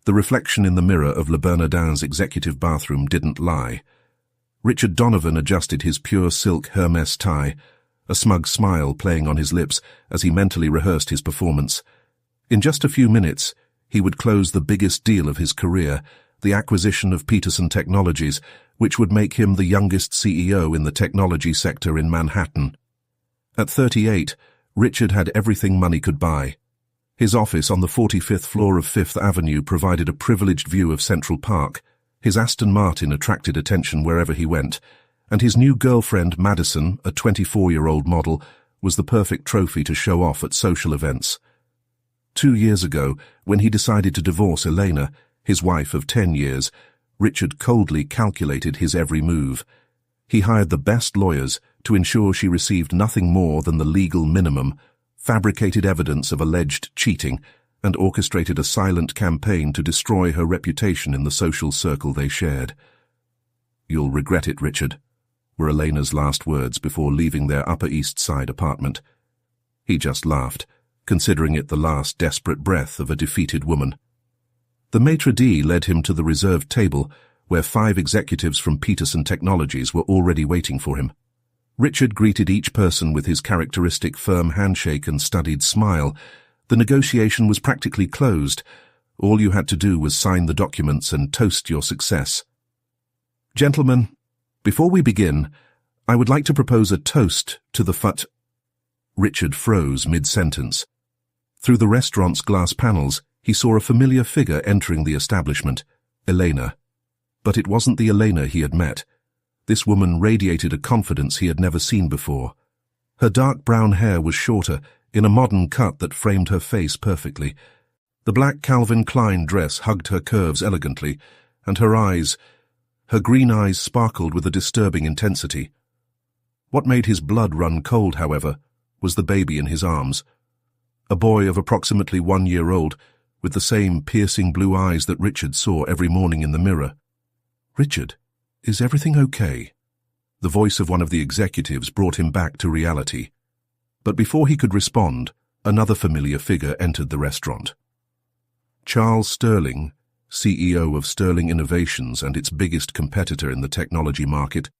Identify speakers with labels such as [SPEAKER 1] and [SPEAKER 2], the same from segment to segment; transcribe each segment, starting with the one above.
[SPEAKER 1] The reflection in the mirror of Le Bernardin's executive bathroom didn't lie. Richard Donovan adjusted his pure silk Hermes tie, a smug smile playing on his lips as he mentally rehearsed his performance. In just a few minutes, he would close the biggest deal of his career, the acquisition of Peterson Technologies, which would make him the youngest CEO in the technology sector in Manhattan. At 38, Richard had everything money could buy. His office on the 45th floor of Fifth Avenue provided a privileged view of Central Park. His Aston Martin attracted attention wherever he went, and his new girlfriend, Madison, a 24-year-old model, was the perfect trophy to show off at social events. 2 years ago, when he decided to divorce Elena, his wife of 10 years, Richard coldly calculated his every move. He hired the best lawyers to ensure she received nothing more than the legal minimum, fabricated evidence of alleged cheating, and orchestrated a silent campaign to destroy her reputation in the social circle they shared. "You'll regret it, Richard," were Elena's last words before leaving their Upper East Side apartment. He just laughed, considering it the last desperate breath of a defeated woman. The maitre d' led him to the reserved table, where 5 executives from Peterson Technologies were already waiting for him. Richard greeted each person with his characteristic firm handshake and studied smile. The negotiation was practically closed. All you had to do was sign the documents and toast your success. "Gentlemen, before we begin, I would like to propose a toast to the fut—" Richard froze mid-sentence. Through the restaurant's glass panels, he saw a familiar figure entering the establishment, Elena. But it wasn't the Elena he had met. This woman radiated a confidence he had never seen before. Her dark brown hair was shorter, in a modern cut that framed her face perfectly. The black Calvin Klein dress hugged her curves elegantly, and her green eyes sparkled with a disturbing intensity. What made his blood run cold, however, was the baby in his arms. A boy of approximately 1 year old, with the same piercing blue eyes that Richard saw every morning in the mirror. "Richard, is everything okay?" The voice of one of the executives brought him back to reality. But before he could respond, another familiar figure entered the restaurant. Charles Sterling, CEO of Sterling Innovations and its biggest competitor in the technology market,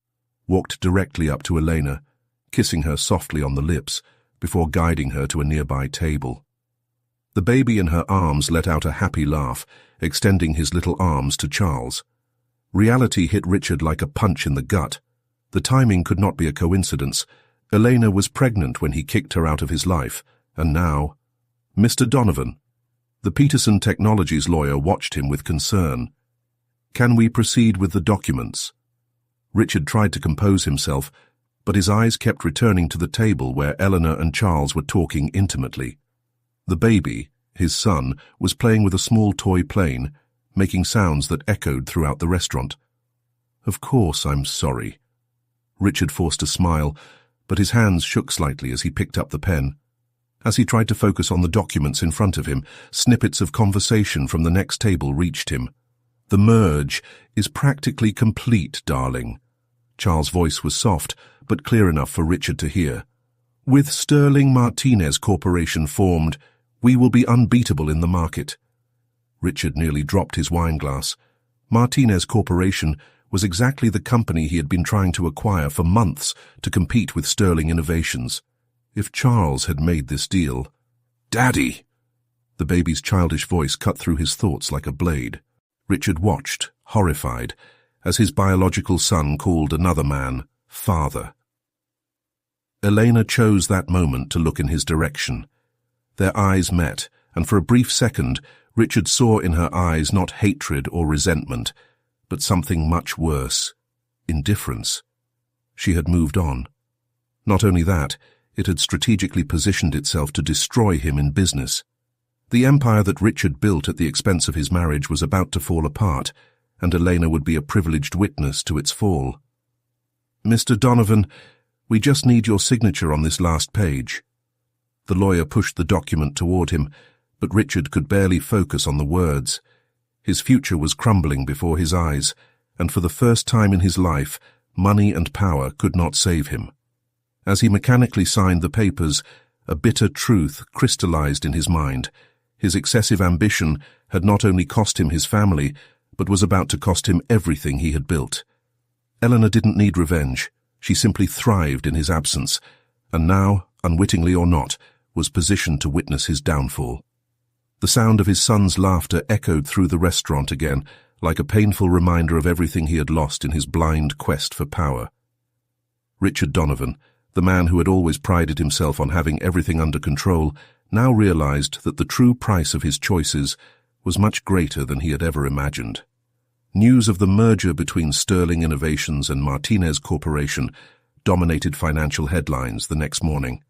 [SPEAKER 1] walked directly up to Elena, kissing her softly on the lips before guiding her to a nearby table. The baby in her arms let out a happy laugh, extending his little arms to Charles. Reality hit Richard like a punch in the gut. The timing could not be a coincidence. Elena was pregnant when he kicked her out of his life, and now— "Mr. Donovan." The Peterson Technologies lawyer watched him with concern. "Can we proceed with the documents?" Richard tried to compose himself, but his eyes kept returning to the table where Eleanor and Charles were talking intimately. The baby, his son, was playing with a small toy plane, making sounds that echoed throughout the restaurant. "Of course, I'm sorry." Richard forced a smile, but his hands shook slightly as he picked up the pen. As he tried to focus on the documents in front of him, snippets of conversation from the next table reached him. "The merge is practically complete, darling." Charles' voice was soft, but clear enough for Richard to hear. "With Sterling Martinez Corporation formed, we will be unbeatable in the market." Richard nearly dropped his wine glass. Martinez Corporation was exactly the company he had been trying to acquire for months to compete with Sterling Innovations. If Charles had made this deal— "Daddy!" The baby's childish voice cut through his thoughts like a blade. Richard watched, horrified, as his biological son called another man father. Elena chose that moment to look in his direction. Their eyes met, and for a brief second, Richard saw in her eyes not hatred or resentment, but something much worse— indifference. She had moved on. Not only that, it had strategically positioned itself to destroy him in business. The empire that Richard built at the expense of his marriage was about to fall apart, and Elena would be a privileged witness to its fall. "Mr. Donovan, we just need your signature on this last page." The lawyer pushed the document toward him, but Richard could barely focus on the words. His future was crumbling before his eyes, and for the first time in his life, money and power could not save him. As he mechanically signed the papers, a bitter truth crystallized in his mind. His excessive ambition had not only cost him his family, but was about to cost him everything he had built. Eleanor didn't need revenge. She simply thrived in his absence, and now, unwittingly or not, was positioned to witness his downfall. The sound of his son's laughter echoed through the restaurant again, like a painful reminder of everything he had lost in his blind quest for power. Richard Donovan, the man who had always prided himself on having everything under control, now realized that the true price of his choices was much greater than he had ever imagined. News of the merger between Sterling Innovations and Martinez Corporation dominated financial headlines the next morning.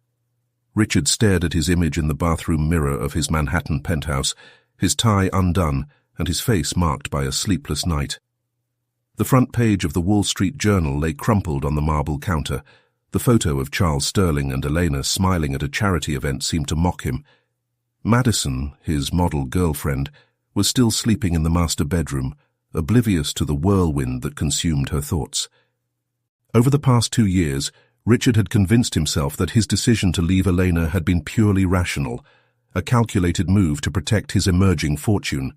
[SPEAKER 1] Richard stared at his image in the bathroom mirror of his Manhattan penthouse, his tie undone and his face marked by a sleepless night. The front page of the Wall Street Journal lay crumpled on the marble counter. The photo of Charles Sterling and Elena smiling at a charity event seemed to mock him. Madison, his model girlfriend, was still sleeping in the master bedroom, oblivious to the whirlwind that consumed her thoughts. Over the past 2 years, Richard had convinced himself that his decision to leave Elena had been purely rational, a calculated move to protect his emerging fortune.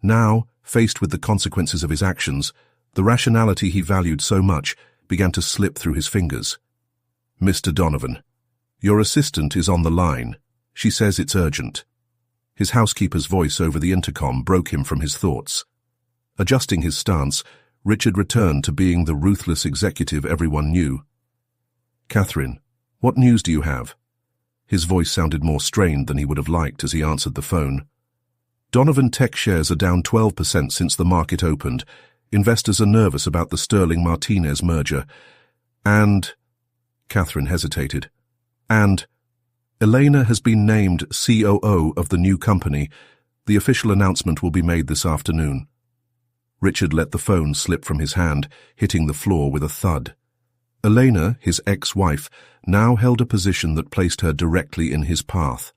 [SPEAKER 1] Now, faced with the consequences of his actions, the rationality he valued so much began to slip through his fingers. "Mr. Donovan, your assistant is on the line. She says it's urgent." His housekeeper's voice over the intercom broke him from his thoughts. Adjusting his stance, Richard returned to being the ruthless executive everyone knew. "Catherine, what news do you have?" His voice sounded more strained than he would have liked as he answered the phone. "Donovan Tech shares are down 12% since the market opened. Investors are nervous about the Sterling-Martinez merger. And..." Catherine hesitated. "And Elena has been named COO of the new company. The official announcement will be made this afternoon." Richard let the phone slip from his hand, hitting the floor with a thud. Elena, his ex-wife, now held a position that placed her directly in his path.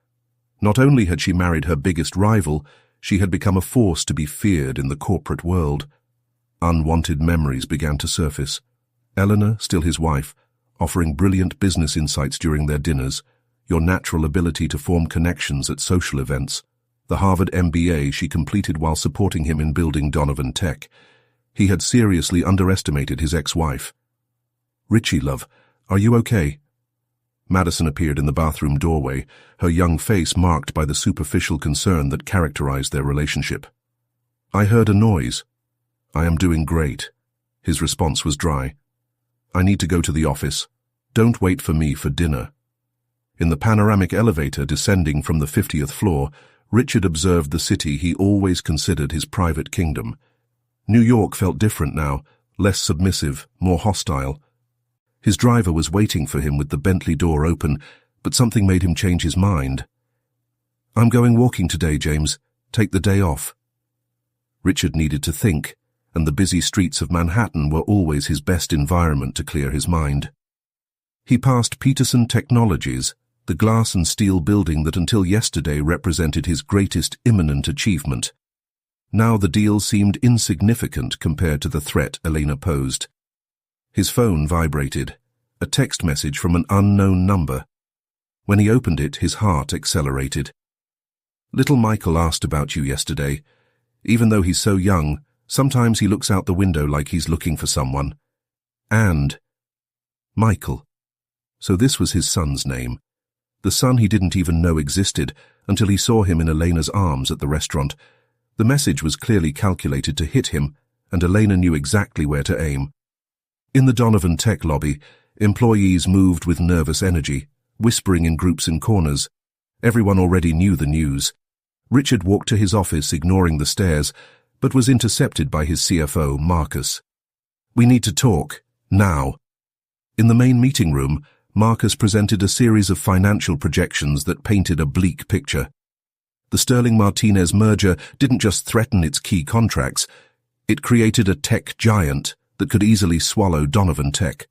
[SPEAKER 1] Not only had she married her biggest rival, she had become a force to be feared in the corporate world. Unwanted memories began to surface. Eleanor, still his wife, offering brilliant business insights during their dinners, your natural ability to form connections at social events, the Harvard MBA she completed while supporting him in building Donovan Tech. He had seriously underestimated his ex-wife. "Richie, love, are you okay?" Madison appeared in the bathroom doorway, her young face marked by the superficial concern that characterized their relationship. "I heard a noise." "I am doing great." His response was dry. "I need to go to the office. Don't wait for me for dinner." In the panoramic elevator descending from the 50th floor, Richard observed the city he always considered his private kingdom. New York felt different now, less submissive, more hostile. His driver was waiting for him with the Bentley door open, but something made him change his mind. "I'm going walking today, James. Take the day off." Richard needed to think, and the busy streets of Manhattan were always his best environment to clear his mind. He passed Peterson Technologies, the glass and steel building that until yesterday represented his greatest imminent achievement. Now the deal seemed insignificant compared to the threat Elena posed. His phone vibrated, a text message from an unknown number. When he opened it, his heart accelerated. "Little Michael asked about you yesterday. Even though he's so young, sometimes he looks out the window like he's looking for someone." And Michael. So this was his son's name. The son he didn't even know existed until he saw him in Elena's arms at the restaurant. The message was clearly calculated to hit him, and Elena knew exactly where to aim. In the Donovan Tech lobby, employees moved with nervous energy, whispering in groups and corners. Everyone already knew the news. Richard walked to his office, ignoring the stares, but was intercepted by his CFO, Marcus. "We need to talk, now." In the main meeting room, Marcus presented a series of financial projections that painted a bleak picture. The Sterling-Martinez merger didn't just threaten its key contracts, it created a tech giant that could easily swallow Donovan Tech.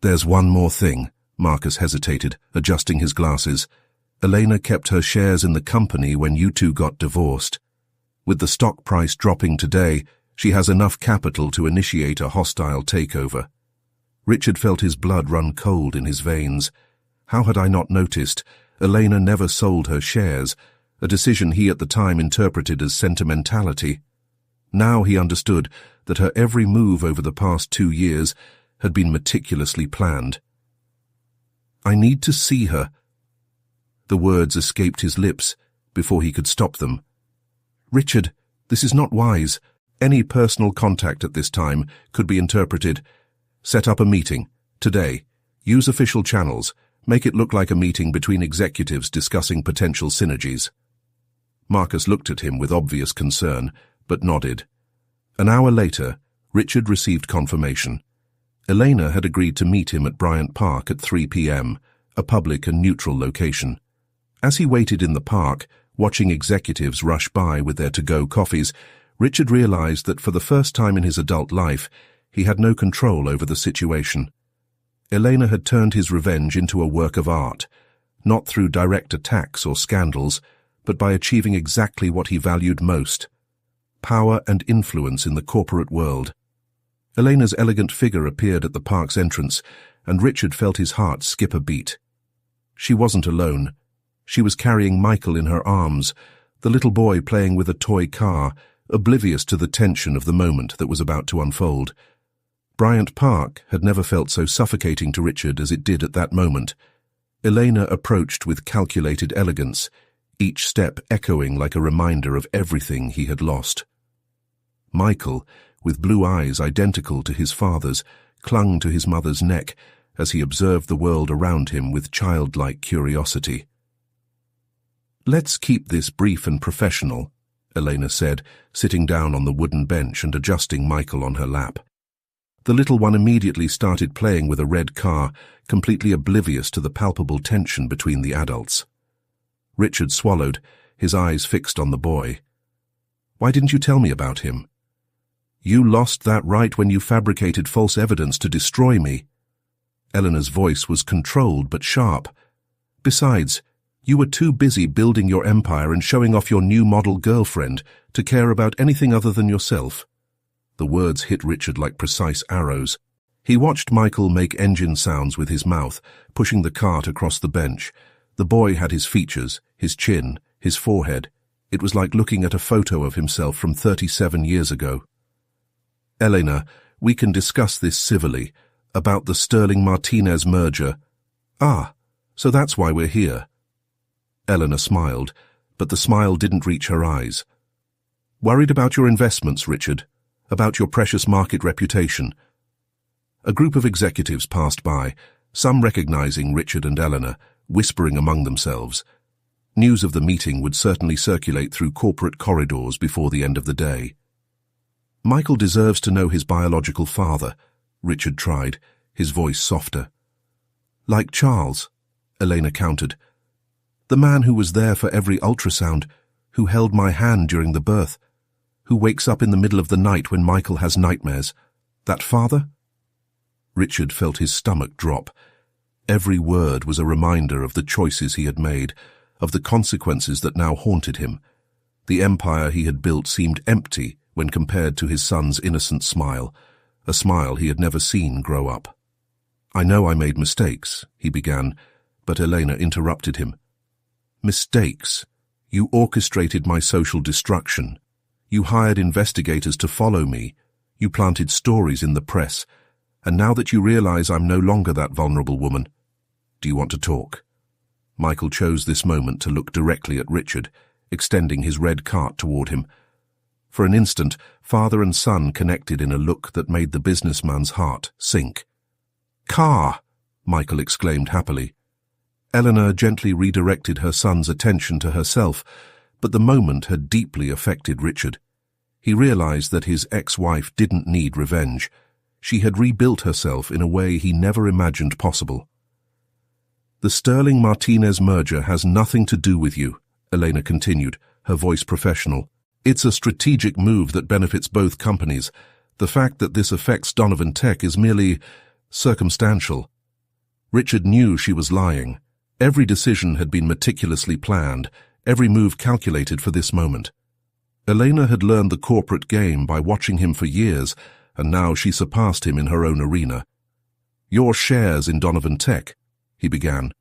[SPEAKER 1] "There's one more thing," Marcus hesitated, adjusting his glasses. "Elena kept her shares in the company when you two got divorced. With the stock price dropping today, she has enough capital to initiate a hostile takeover." Richard felt his blood run cold in his veins. How had I not noticed? Elena never sold her shares, a decision he at the time interpreted as sentimentality. Now he understood that her every move over the past 2 years had been meticulously planned. "I need to see her." The words escaped his lips before he could stop them. "Richard, this is not wise. Any personal contact at this time could be interpreted. Set up a meeting. Today. Use official channels. Make it look like a meeting between executives discussing potential synergies." Marcus looked at him with obvious concern, but nodded. An hour later, Richard received confirmation. Elena had agreed to meet him at Bryant Park at 3 p.m., a public and neutral location. As he waited in the park, watching executives rush by with their to-go coffees, Richard realized that for the first time in his adult life, he had no control over the situation. Elena had turned his revenge into a work of art, not through direct attacks or scandals, but by achieving exactly what he valued most: power and influence in the corporate world. Elena's elegant figure appeared at the park's entrance, and Richard felt his heart skip a beat. She wasn't alone. She was carrying Michael in her arms, the little boy playing with a toy car, oblivious to the tension of the moment that was about to unfold. Bryant Park had never felt so suffocating to Richard as it did at that moment. Elena approached with calculated elegance, each step echoing like a reminder of everything he had lost. Michael, with blue eyes identical to his father's, clung to his mother's neck as he observed the world around him with childlike curiosity. "Let's keep this brief and professional," Elena said, sitting down on the wooden bench and adjusting Michael on her lap. The little one immediately started playing with a red car, completely oblivious to the palpable tension between the adults. Richard swallowed, his eyes fixed on the boy. "Why didn't you tell me about him?" "You lost that right when you fabricated false evidence to destroy me." Eleanor's voice was controlled but sharp. "Besides, you were too busy building your empire and showing off your new model girlfriend to care about anything other than yourself." The words hit Richard like precise arrows. He watched Michael make engine sounds with his mouth, pushing the cart across the bench. The boy had his features, his chin, his forehead. It was like looking at a photo of himself from 37 years ago. "Elena, we can discuss this civilly, about the Sterling-Martinez merger." "Ah, so that's why we're here." Elena smiled, but the smile didn't reach her eyes. "Worried about your investments, Richard? About your precious market reputation?" A group of executives passed by, some recognizing Richard and Elena, whispering among themselves. News of the meeting would certainly circulate through corporate corridors before the end of the day. "Michael deserves to know his biological father," Richard tried, his voice softer. "Like Charles," Elena countered. "The man who was there for every ultrasound, who held my hand during the birth, who wakes up in the middle of the night when Michael has nightmares. That father?" Richard felt his stomach drop. Every word was a reminder of the choices he had made, of the consequences that now haunted him. The empire he had built seemed empty when compared to his son's innocent smile, a smile he had never seen grow up. "I know I made mistakes," he began, but Elena interrupted him. "Mistakes? You orchestrated my social destruction. You hired investigators to follow me. You planted stories in the press. And now that you realize I'm no longer that vulnerable woman, do you want to talk?" Michael chose this moment to look directly at Richard, extending his red cart toward him. For an instant, father and son connected in a look that made the businessman's heart sink. "Car!" Michael exclaimed happily. Eleanor gently redirected her son's attention to herself, but the moment had deeply affected Richard. He realized that his ex-wife didn't need revenge. She had rebuilt herself in a way he never imagined possible. "The Sterling-Martinez merger has nothing to do with you," Elena continued, her voice professional. "It's a strategic move that benefits both companies. The fact that this affects Donovan Tech is merely circumstantial." Richard knew she was lying. Every decision had been meticulously planned, every move calculated for this moment. Elena had learned the corporate game by watching him for years, and now she surpassed him in her own arena. "Your shares in Donovan Tech," he began.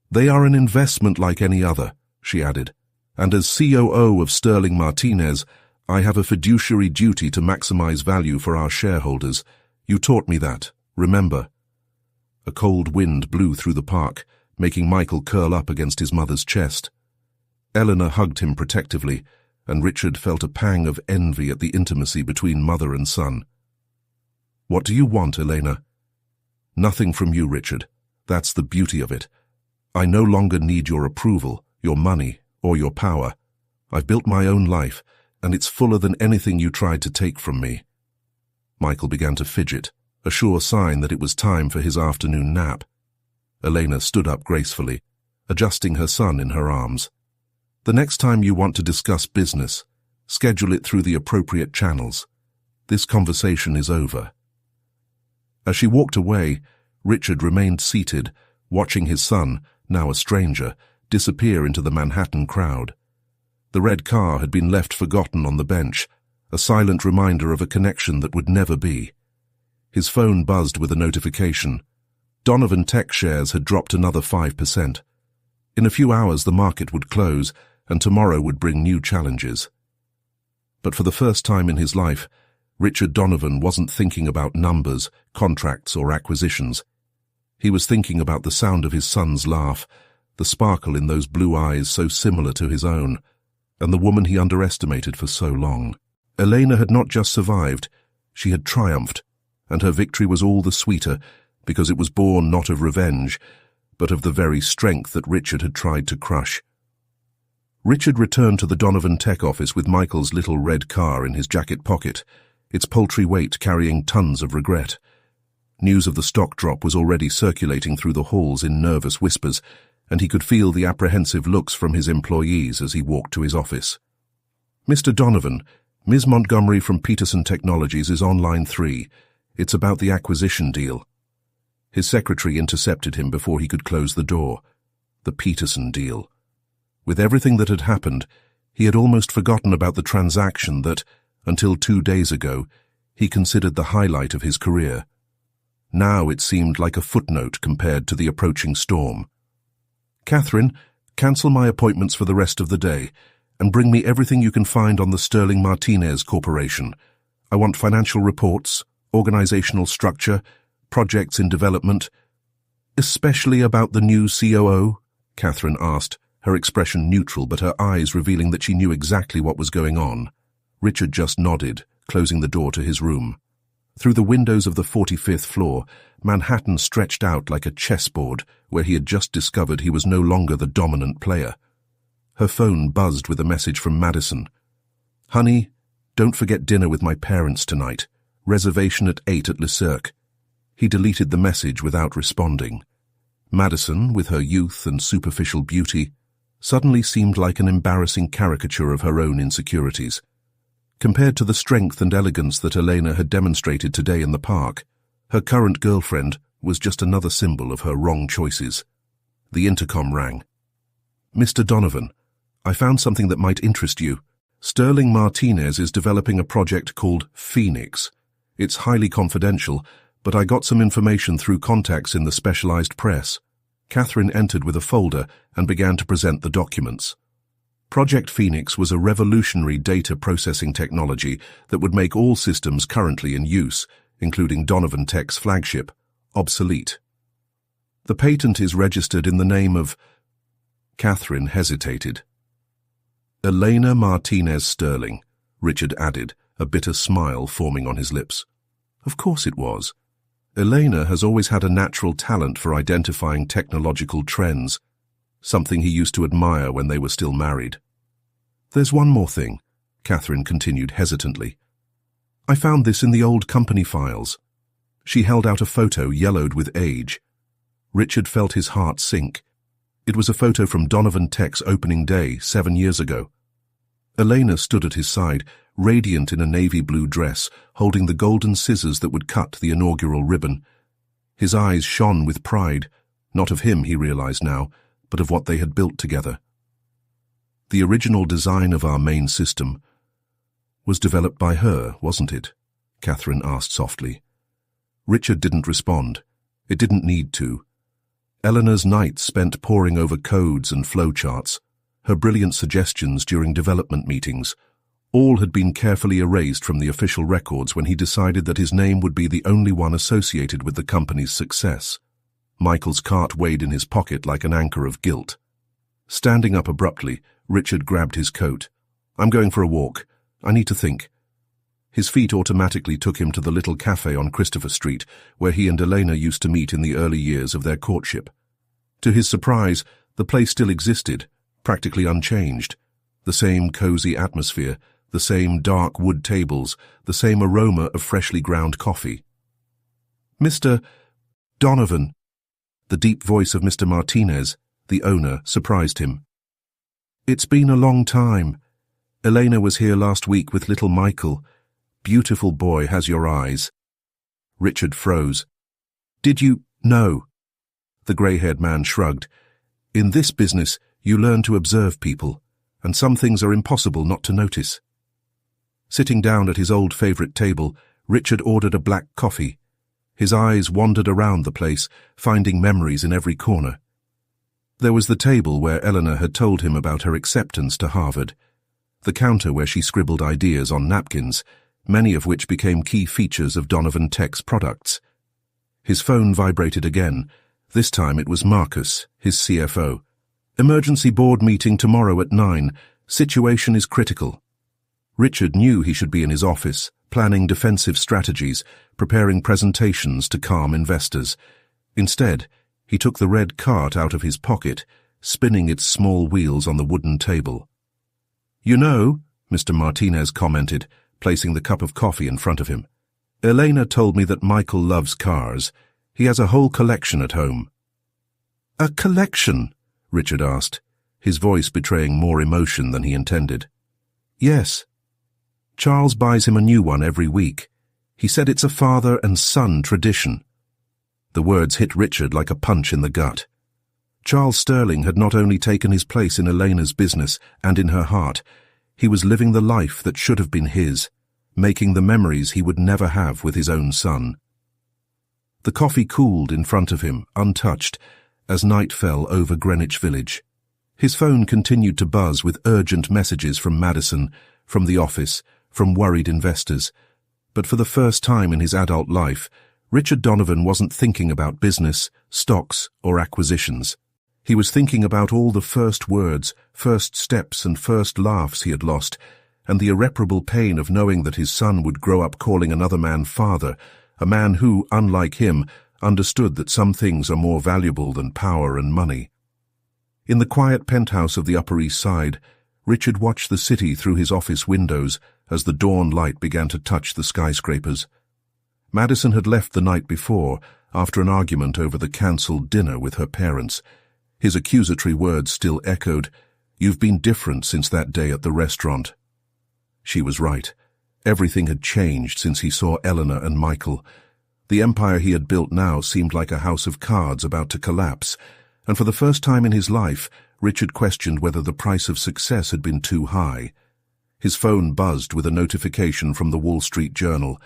[SPEAKER 1] "They are an investment like any other," she added. And as COO of Sterling Martinez, I have a fiduciary duty to maximize value for our shareholders. You taught me that, remember? A cold wind blew through the park, making Michael curl up against his mother's chest. Eleanor hugged him protectively, and Richard felt a pang of envy at the intimacy between mother and son. What do you want, Elena? Nothing from you, Richard. That's the beauty of it. I no longer need your approval, your money, or your power. I've built my own life, and it's fuller than anything you tried to take from me. Michael began to fidget, a sure sign that it was time for his afternoon nap. Elena stood up gracefully, adjusting her son in her arms. The next time you want to discuss business, schedule it through the appropriate channels. This conversation is over. As she walked away, Richard remained seated, watching his son, now a stranger, disappear into the Manhattan crowd. The red car had been left forgotten on the bench, a silent reminder of a connection that would never be. His phone buzzed with a notification. Donovan Tech shares had dropped another 5%. In a few hours the market would close, and tomorrow would bring new challenges. But for the first time in his life, Richard Donovan wasn't thinking about numbers, contracts, or acquisitions. He was thinking about the sound of his son's laugh, the sparkle in those blue eyes so similar to his own, and the woman he underestimated for so long. Elena had not just survived, she had triumphed, and her victory was all the sweeter because it was born not of revenge, but of the very strength that Richard had tried to crush. Richard returned to the Donovan Tech office with Michael's little red car in his jacket pocket, its paltry weight carrying tons of regret. News of the stock drop was already circulating through the halls in nervous whispers, and he could feel the apprehensive looks from his employees as he walked to his office. Mr. Donovan, Ms. Montgomery from Peterson Technologies is on line 3. It's about the acquisition deal. His secretary intercepted him before he could close the door. The Peterson deal. With everything that had happened, he had almost forgotten about the transaction that, until 2 days ago, he considered the highlight of his career. Now it seemed like a footnote compared to the approaching storm. Catherine, cancel my appointments for the rest of the day, and bring me everything you can find on the Sterling Martinez Corporation. I want financial reports, organizational structure, projects in development. Especially about the new COO? Catherine asked, her expression neutral but her eyes revealing that she knew exactly what was going on. Richard just nodded, closing the door to his room. Through the windows of the 45th floor, Manhattan stretched out like a chessboard where he had just discovered he was no longer the dominant player. Her phone buzzed with a message from Madison. Honey, don't forget dinner with my parents tonight. Reservation at 8 at Le Cirque. He deleted the message without responding. Madison, with her youth and superficial beauty, suddenly seemed like an embarrassing caricature of her own insecurities. Compared to the strength and elegance that Elena had demonstrated today in the park, her current girlfriend was just another symbol of her wrong choices. The intercom rang. Mr. Donovan, I found something that might interest you. Sterling Martinez is developing a project called Phoenix. It's highly confidential, but I got some information through contacts in the specialized press. Catherine entered with a folder and began to present the documents. Project Phoenix was a revolutionary data processing technology that would make all systems currently in use, including Donovan Tech's flagship, obsolete. The patent is registered in the name of... Catherine hesitated. Elena Martinez Sterling, Richard added, a bitter smile forming on his lips. Of course it was. Elena has always had a natural talent for identifying technological trends, something he used to admire when they were still married. There's one more thing, Catherine continued hesitantly. I found this in the old company files. She held out a photo yellowed with age. Richard felt his heart sink. It was a photo from Donovan Tech's opening day 7 years ago. Elena stood at his side, radiant in a navy blue dress, holding the golden scissors that would cut the inaugural ribbon. His eyes shone with pride, not of him, he realized now, but of what they had built together. The original design of our main system was developed by her, wasn't it? Catherine asked softly. Richard didn't respond. It didn't need to. Eleanor's nights spent poring over codes and flowcharts, her brilliant suggestions during development meetings. All had been carefully erased from the official records when he decided that his name would be the only one associated with the company's success. Michael's cart weighed in his pocket like an anchor of guilt. Standing up abruptly, Richard grabbed his coat. "I'm going for a walk. I need to think." His feet automatically took him to the little cafe on Christopher Street, where he and Elena used to meet in the early years of their courtship. To his surprise, the place still existed, practically unchanged. The same cozy atmosphere, the same dark wood tables, the same aroma of freshly ground coffee. "Mr. Donovan," the deep voice of Mr. Martinez, the owner, surprised him. "It's been a long time. Elena was here last week with little Michael. Beautiful boy, has your eyes." Richard froze. "Did you know?" The grey-haired man shrugged. "In this business, you learn to observe people, and some things are impossible not to notice." Sitting down at his old favourite table, Richard ordered a black coffee. His eyes wandered around the place, finding memories in every corner. There was the table where Eleanor had told him about her acceptance to Harvard, the counter where she scribbled ideas on napkins, many of which became key features of Donovan Tech's products. His phone vibrated again. This time it was Marcus, his CFO. "Emergency board meeting tomorrow at 9. Situation is critical." Richard knew he should be in his office, planning defensive strategies, preparing presentations to calm investors. Instead, he took the red cart out of his pocket, spinning its small wheels on the wooden table. "You know," Mr. Martinez commented, placing the cup of coffee in front of him, "Elena told me that Michael loves cars. He has a whole collection at home." "A collection?" Richard asked, his voice betraying more emotion than he intended. "Yes. Charles buys him a new one every week. He said it's a father and son tradition." The words hit Richard like a punch in the gut. Charles Sterling had not only taken his place in Elena's business and in her heart, he was living the life that should have been his, making the memories he would never have with his own son. The coffee cooled in front of him, untouched, as night fell over Greenwich Village. His phone continued to buzz with urgent messages from Madison, from the office, from worried investors. But for the first time in his adult life, Richard Donovan wasn't thinking about business, stocks, or acquisitions. He was thinking about all the first words, first steps, and first laughs he had lost, and the irreparable pain of knowing that his son would grow up calling another man father, a man who, unlike him, understood that some things are more valuable than power and money. In the quiet penthouse of the Upper East Side, Richard watched the city through his office windows as the dawn light began to touch the skyscrapers. Madison had left the night before, after an argument over the cancelled dinner with her parents. His accusatory words still echoed, "You've been different since that day at the restaurant." She was right. Everything had changed since he saw Eleanor and Michael. The empire he had built now seemed like a house of cards about to collapse, and for the first time in his life, Richard questioned whether the price of success had been too high. His phone buzzed with a notification from the Wall Street Journal.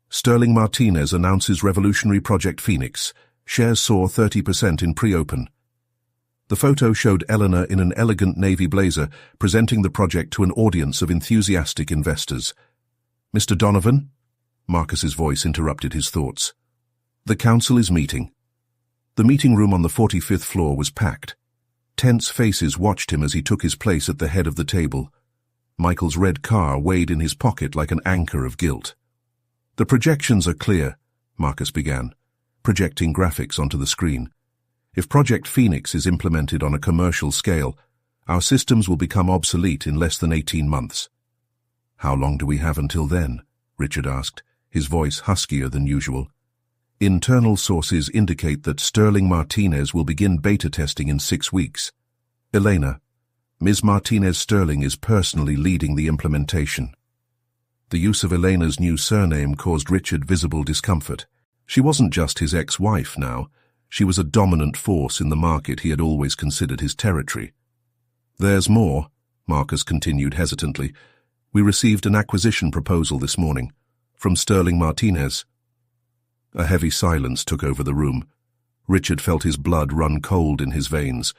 [SPEAKER 1] "Sterling Martinez announces revolutionary Project Phoenix. Shares soar 30% in pre-open." The photo showed Eleanor in an elegant navy blazer presenting the project to an audience of enthusiastic investors. "Mr. Donovan?" Marcus's voice interrupted his thoughts. "The council is meeting." The meeting room on the 45th floor was packed. Tense faces watched him as he took his place at the head of the table. Michael's red car weighed in his pocket like an anchor of guilt. "The projections are clear," Marcus began, projecting graphics onto the screen. "If Project Phoenix is implemented on a commercial scale, our systems will become obsolete in less than 18 months. "How long do we have until then?" Richard asked, his voice huskier than usual. "Internal sources indicate that Sterling Martinez will begin beta testing in 6 weeks. Elena, Ms. Martinez Sterling is personally leading the implementation." The use of Elena's new surname caused Richard visible discomfort. She wasn't just his ex-wife now. She was a dominant force in the market he had always considered his territory. "There's more," Marcus continued hesitantly. "We received an acquisition proposal this morning, from Sterling Martinez." A heavy silence took over the room. Richard felt his blood run cold in his veins.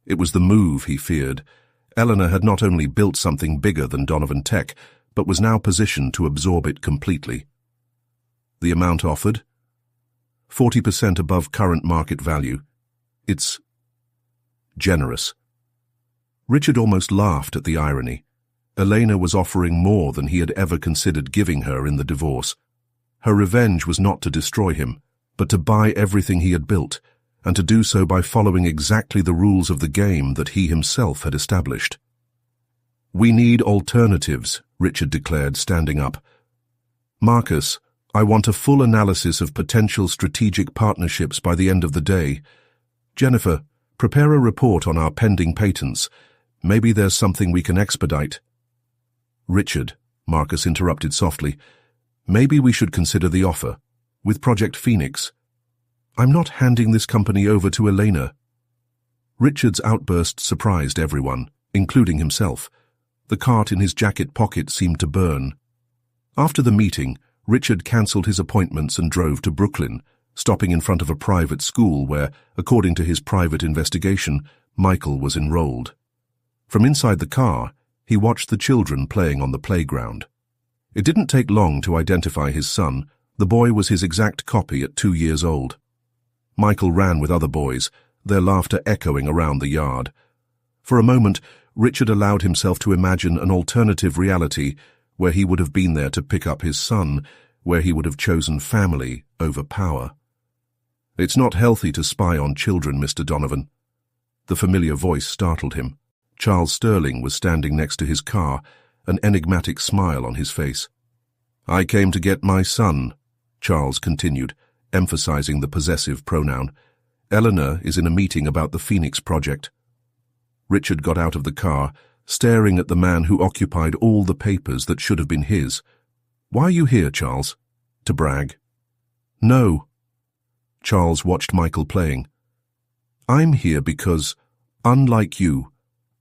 [SPEAKER 1] It was the move he feared. Eleanor had not only built something bigger than Donovan Tech, but was now positioned to absorb it completely. The amount offered? 40% above current market value. It's generous. Richard almost laughed at the irony. Elena was offering more than he had ever considered giving her in the divorce. Her revenge was not to destroy him, but to buy everything he had built, and to do so by following exactly the rules of the game that he himself had established. "We need alternatives," Richard declared, standing up. "Marcus, I want a full analysis of potential strategic partnerships by the end of the day. Jennifer, prepare a report on our pending patents. Maybe there's something we can expedite." "Richard," Marcus interrupted softly, "maybe we should consider the offer. With Project Phoenix. I'm not handing this company over to Elena." Richard's outburst surprised everyone, including himself. The cart in his jacket pocket seemed to burn. After the meeting, Richard cancelled his appointments and drove to Brooklyn, stopping in front of a private school where, according to his private investigation, Michael was enrolled. From inside the car, he watched the children playing on the playground. It didn't take long to identify his son. The boy was his exact copy at 2 years old. Michael ran with other boys, their laughter echoing around the yard. For a moment, Richard allowed himself to imagine an alternative reality where he would have been there to pick up his son, where he would have chosen family over power. "It's not healthy to spy on children, Mr. Donovan." The familiar voice startled him. Charles Sterling was standing next to his car, an enigmatic smile on his face. "I came to get my son," Charles continued, emphasizing the possessive pronoun. "Eleanor is in a meeting about the Phoenix project." Richard got out of the car, staring at the man who occupied all the papers that should have been his. "Why are you here, Charles? To brag?" "No." Charles watched Michael playing. "I'm here because, unlike you,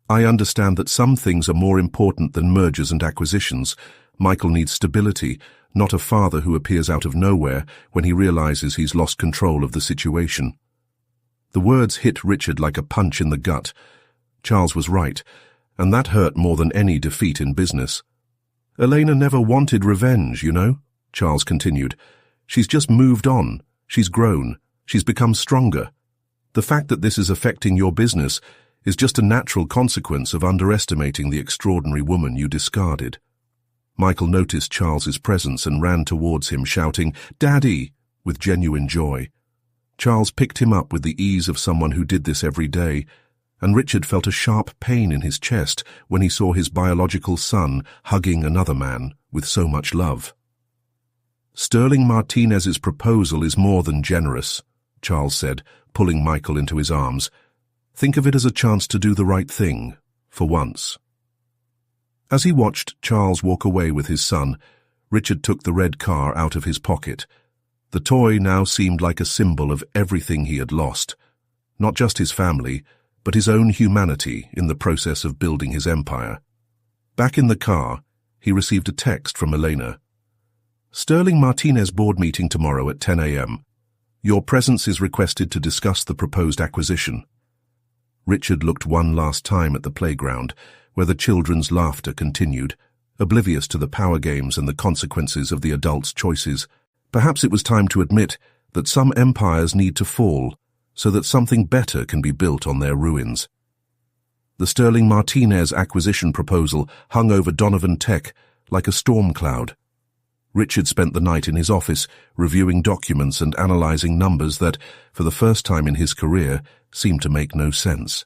[SPEAKER 1] I understand that some things are more important than mergers and acquisitions. Michael needs stability, not a father who appears out of nowhere when he realizes he's lost control of the situation." The words hit Richard like a punch in the gut. Charles was right, and that hurt more than any defeat in business. "Elena never wanted revenge, you know," Charles continued. "She's just moved on. She's grown. She's become stronger. The fact that this is affecting your business is just a natural consequence of underestimating the extraordinary woman you discarded." Michael noticed Charles's presence and ran towards him, shouting, "Daddy!" with genuine joy. Charles picked him up with the ease of someone who did this every day, and Richard felt a sharp pain in his chest when he saw his biological son hugging another man with so much love. "Sterling Martinez's proposal is more than generous," Charles said, pulling Michael into his arms. "Think of it as a chance to do the right thing, for once." As he watched Charles walk away with his son, Richard took the red car out of his pocket. The toy now seemed like a symbol of everything he had lost, not just his family, but his own humanity in the process of building his empire. Back in the car, he received a text from Elena. "Sterling Martinez board meeting tomorrow at 10 a.m. Your presence is requested to discuss the proposed acquisition." Richard looked one last time at the playground, where the children's laughter continued, oblivious to the power games and the consequences of the adults' choices. Perhaps it was time to admit that some empires need to fall so that something better can be built on their ruins. The Sterling Martinez acquisition proposal hung over Donovan Tech like a storm cloud. Richard spent the night in his office, reviewing documents and analyzing numbers that, for the first time in his career, seemed to make no sense.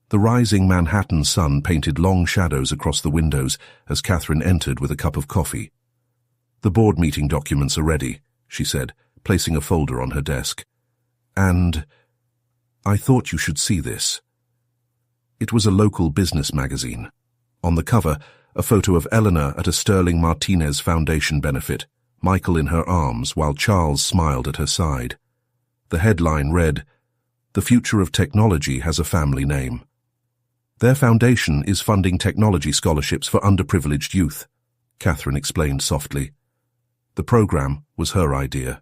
[SPEAKER 1] The rising Manhattan sun painted long shadows across the windows as Catherine entered with a cup of coffee. "The board meeting documents are ready," she said, placing a folder on her desk. "And I thought you should see this." It was a local business magazine. On the cover, a photo of Eleanor at a Sterling Martinez Foundation benefit, Michael in her arms while Charles smiled at her side. The headline read, "The future of technology has a family name." "Their foundation is funding technology scholarships for underprivileged youth," Catherine explained softly. The program was her idea.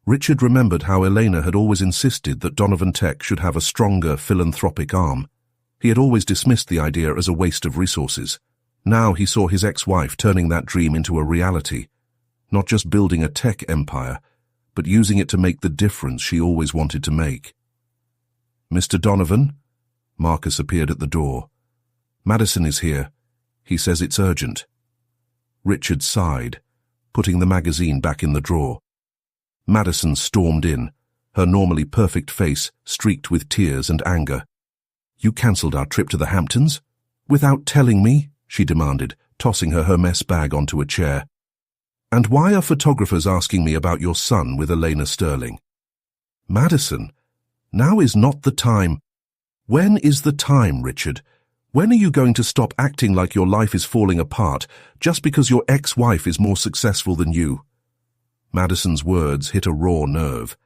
[SPEAKER 1] Richard remembered how Elena had always insisted that Donovan Tech should have a stronger philanthropic arm. He had always dismissed the idea as a waste of resources. Now he saw his ex-wife turning that dream into a reality, not just building a tech empire, but using it to make the difference she always wanted to make. "Mr. Donovan?" Marcus appeared at the door. "Madison is here. He says it's urgent." Richard sighed, putting the magazine back in the drawer. Madison stormed in, her normally perfect face streaked with tears and anger. "You cancelled our trip to the Hamptons? Without telling me?" she demanded, tossing her Hermes bag onto a chair. "And why are photographers asking me about your son with Elena Sterling?" "Madison, now is not the time." "When is the time, Richard? When are you going to stop acting like your life is falling apart just because your ex-wife is more successful than you?" Madison's words hit a raw nerve.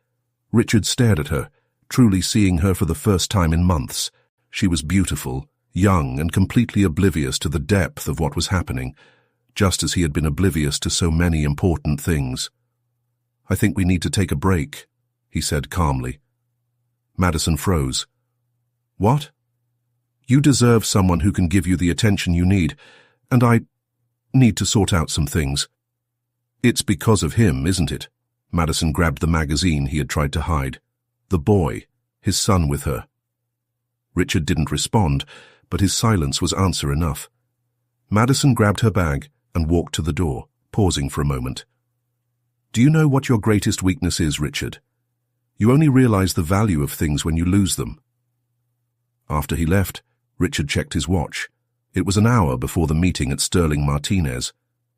[SPEAKER 1] Richard stared at her, truly seeing her for the first time in months. She was beautiful, young, and completely oblivious to the depth of what was happening, just as he had been oblivious to so many important things. "I think we need to take a break," he said calmly. Madison froze. "What?" "You deserve someone who can give you the attention you need, and I need to sort out some things." "It's because of him, isn't it?" Madison grabbed the magazine he had tried to hide. "The boy, his son with her." Richard didn't respond, but his silence was answer enough. Madison grabbed her bag and walked to the door, pausing for a moment. "Do you know what your greatest weakness is, Richard? You only realize the value of things when you lose them." After he left, Richard checked his watch. It was an hour before the meeting at Sterling Martinez.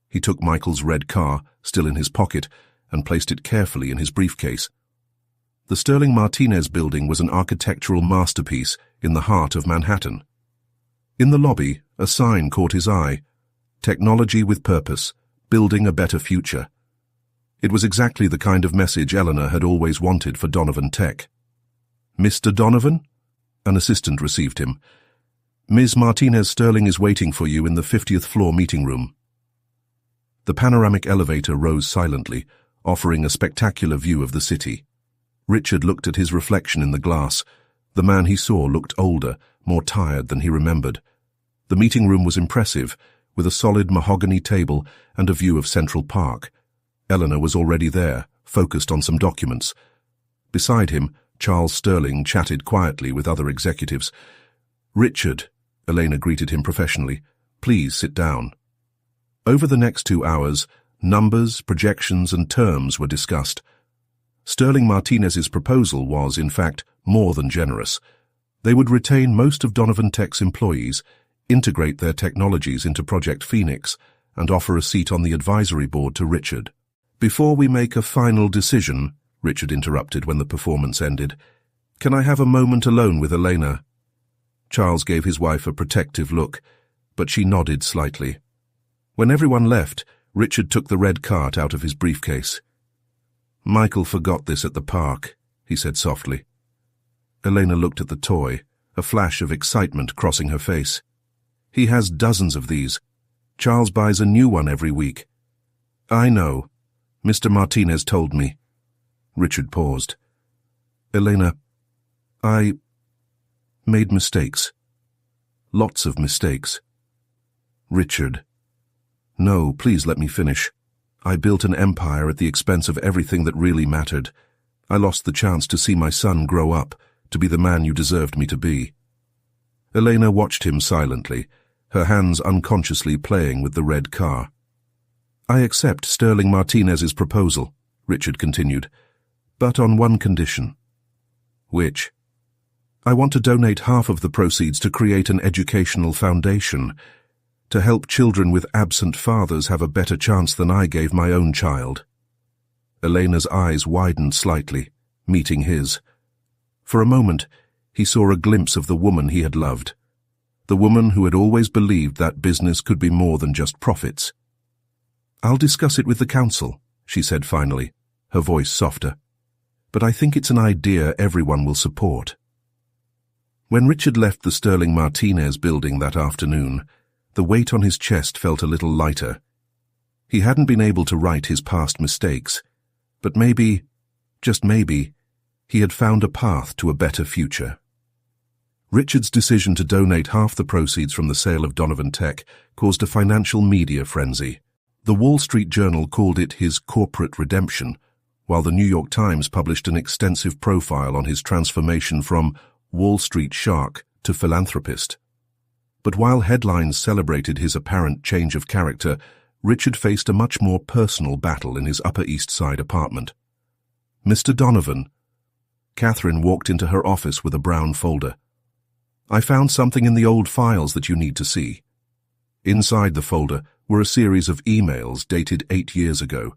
[SPEAKER 1] He took Michael's red car, still in his pocket, and placed it carefully in his briefcase. The Sterling Martinez building was an architectural masterpiece in the heart of Manhattan. In the lobby, a sign caught his eye: "Technology with purpose, building a better future." It was exactly the kind of message Eleanor had always wanted for Donovan Tech. "Mr. Donovan?" An assistant received him. "Ms. Martinez Sterling is waiting for you in the 50th floor meeting room." The panoramic elevator rose silently, offering a spectacular view of the city. Richard looked at his reflection in the glass. The man he saw looked older, more tired than he remembered. The meeting room was impressive, with a solid mahogany table and a view of Central Park. Eleanor was already there, focused on some documents. Beside him, Charles Sterling chatted quietly with other executives. "Richard," Elena greeted him professionally, "please sit down." Over the next 2 hours, numbers, projections, and terms were discussed. Sterling Martinez's proposal was, in fact, more than generous. They would retain most of Donovan Tech's employees, integrate their technologies into Project Phoenix, and offer a seat on the advisory board to Richard. "Before we make a final decision," Richard interrupted when the performance ended, "can I have a moment alone with Elena?" Charles gave his wife a protective look, but she nodded slightly. When everyone left, Richard took the red cart out of his briefcase. "Michael forgot this at the park," he said softly. Elena looked at the toy, a flash of excitement crossing her face. "He has dozens of these. Charles buys a new one every week." "I know. Mr. Martinez told me." Richard paused. "Elena, I made mistakes. Lots of mistakes." "Richard." "No, please let me finish. I built an empire at the expense of everything that really mattered. I lost the chance to see my son grow up, to be the man you deserved me to be." Elena watched him silently, her hands unconsciously playing with the red car. "I accept Sterling Martinez's proposal," Richard continued, "but on one condition." "Which?" "I want to donate half of the proceeds to create an educational foundation, to help children with absent fathers have a better chance than I gave my own child." Elena's eyes widened slightly, meeting his. For a moment, he saw a glimpse of the woman he had loved, the woman who had always believed that business could be more than just profits. "I'll discuss it with the council," she said finally, her voice softer. "But I think it's an idea everyone will support." When Richard left the Sterling Martinez building that afternoon, the weight on his chest felt a little lighter. He hadn't been able to right his past mistakes, but maybe, just maybe, he had found a path to a better future. Richard's decision to donate half the proceeds from the sale of Donovan Tech caused a financial media frenzy. The Wall Street Journal called it his corporate redemption, while the New York Times published an extensive profile on his transformation from Wall Street shark to philanthropist. But while headlines celebrated his apparent change of character, Richard faced a much more personal battle in his Upper East Side apartment. "Mr. Donovan." Catherine walked into her office with a brown folder. "I found something in the old files that you need to see." Inside the folder were a series of emails dated 8 years ago,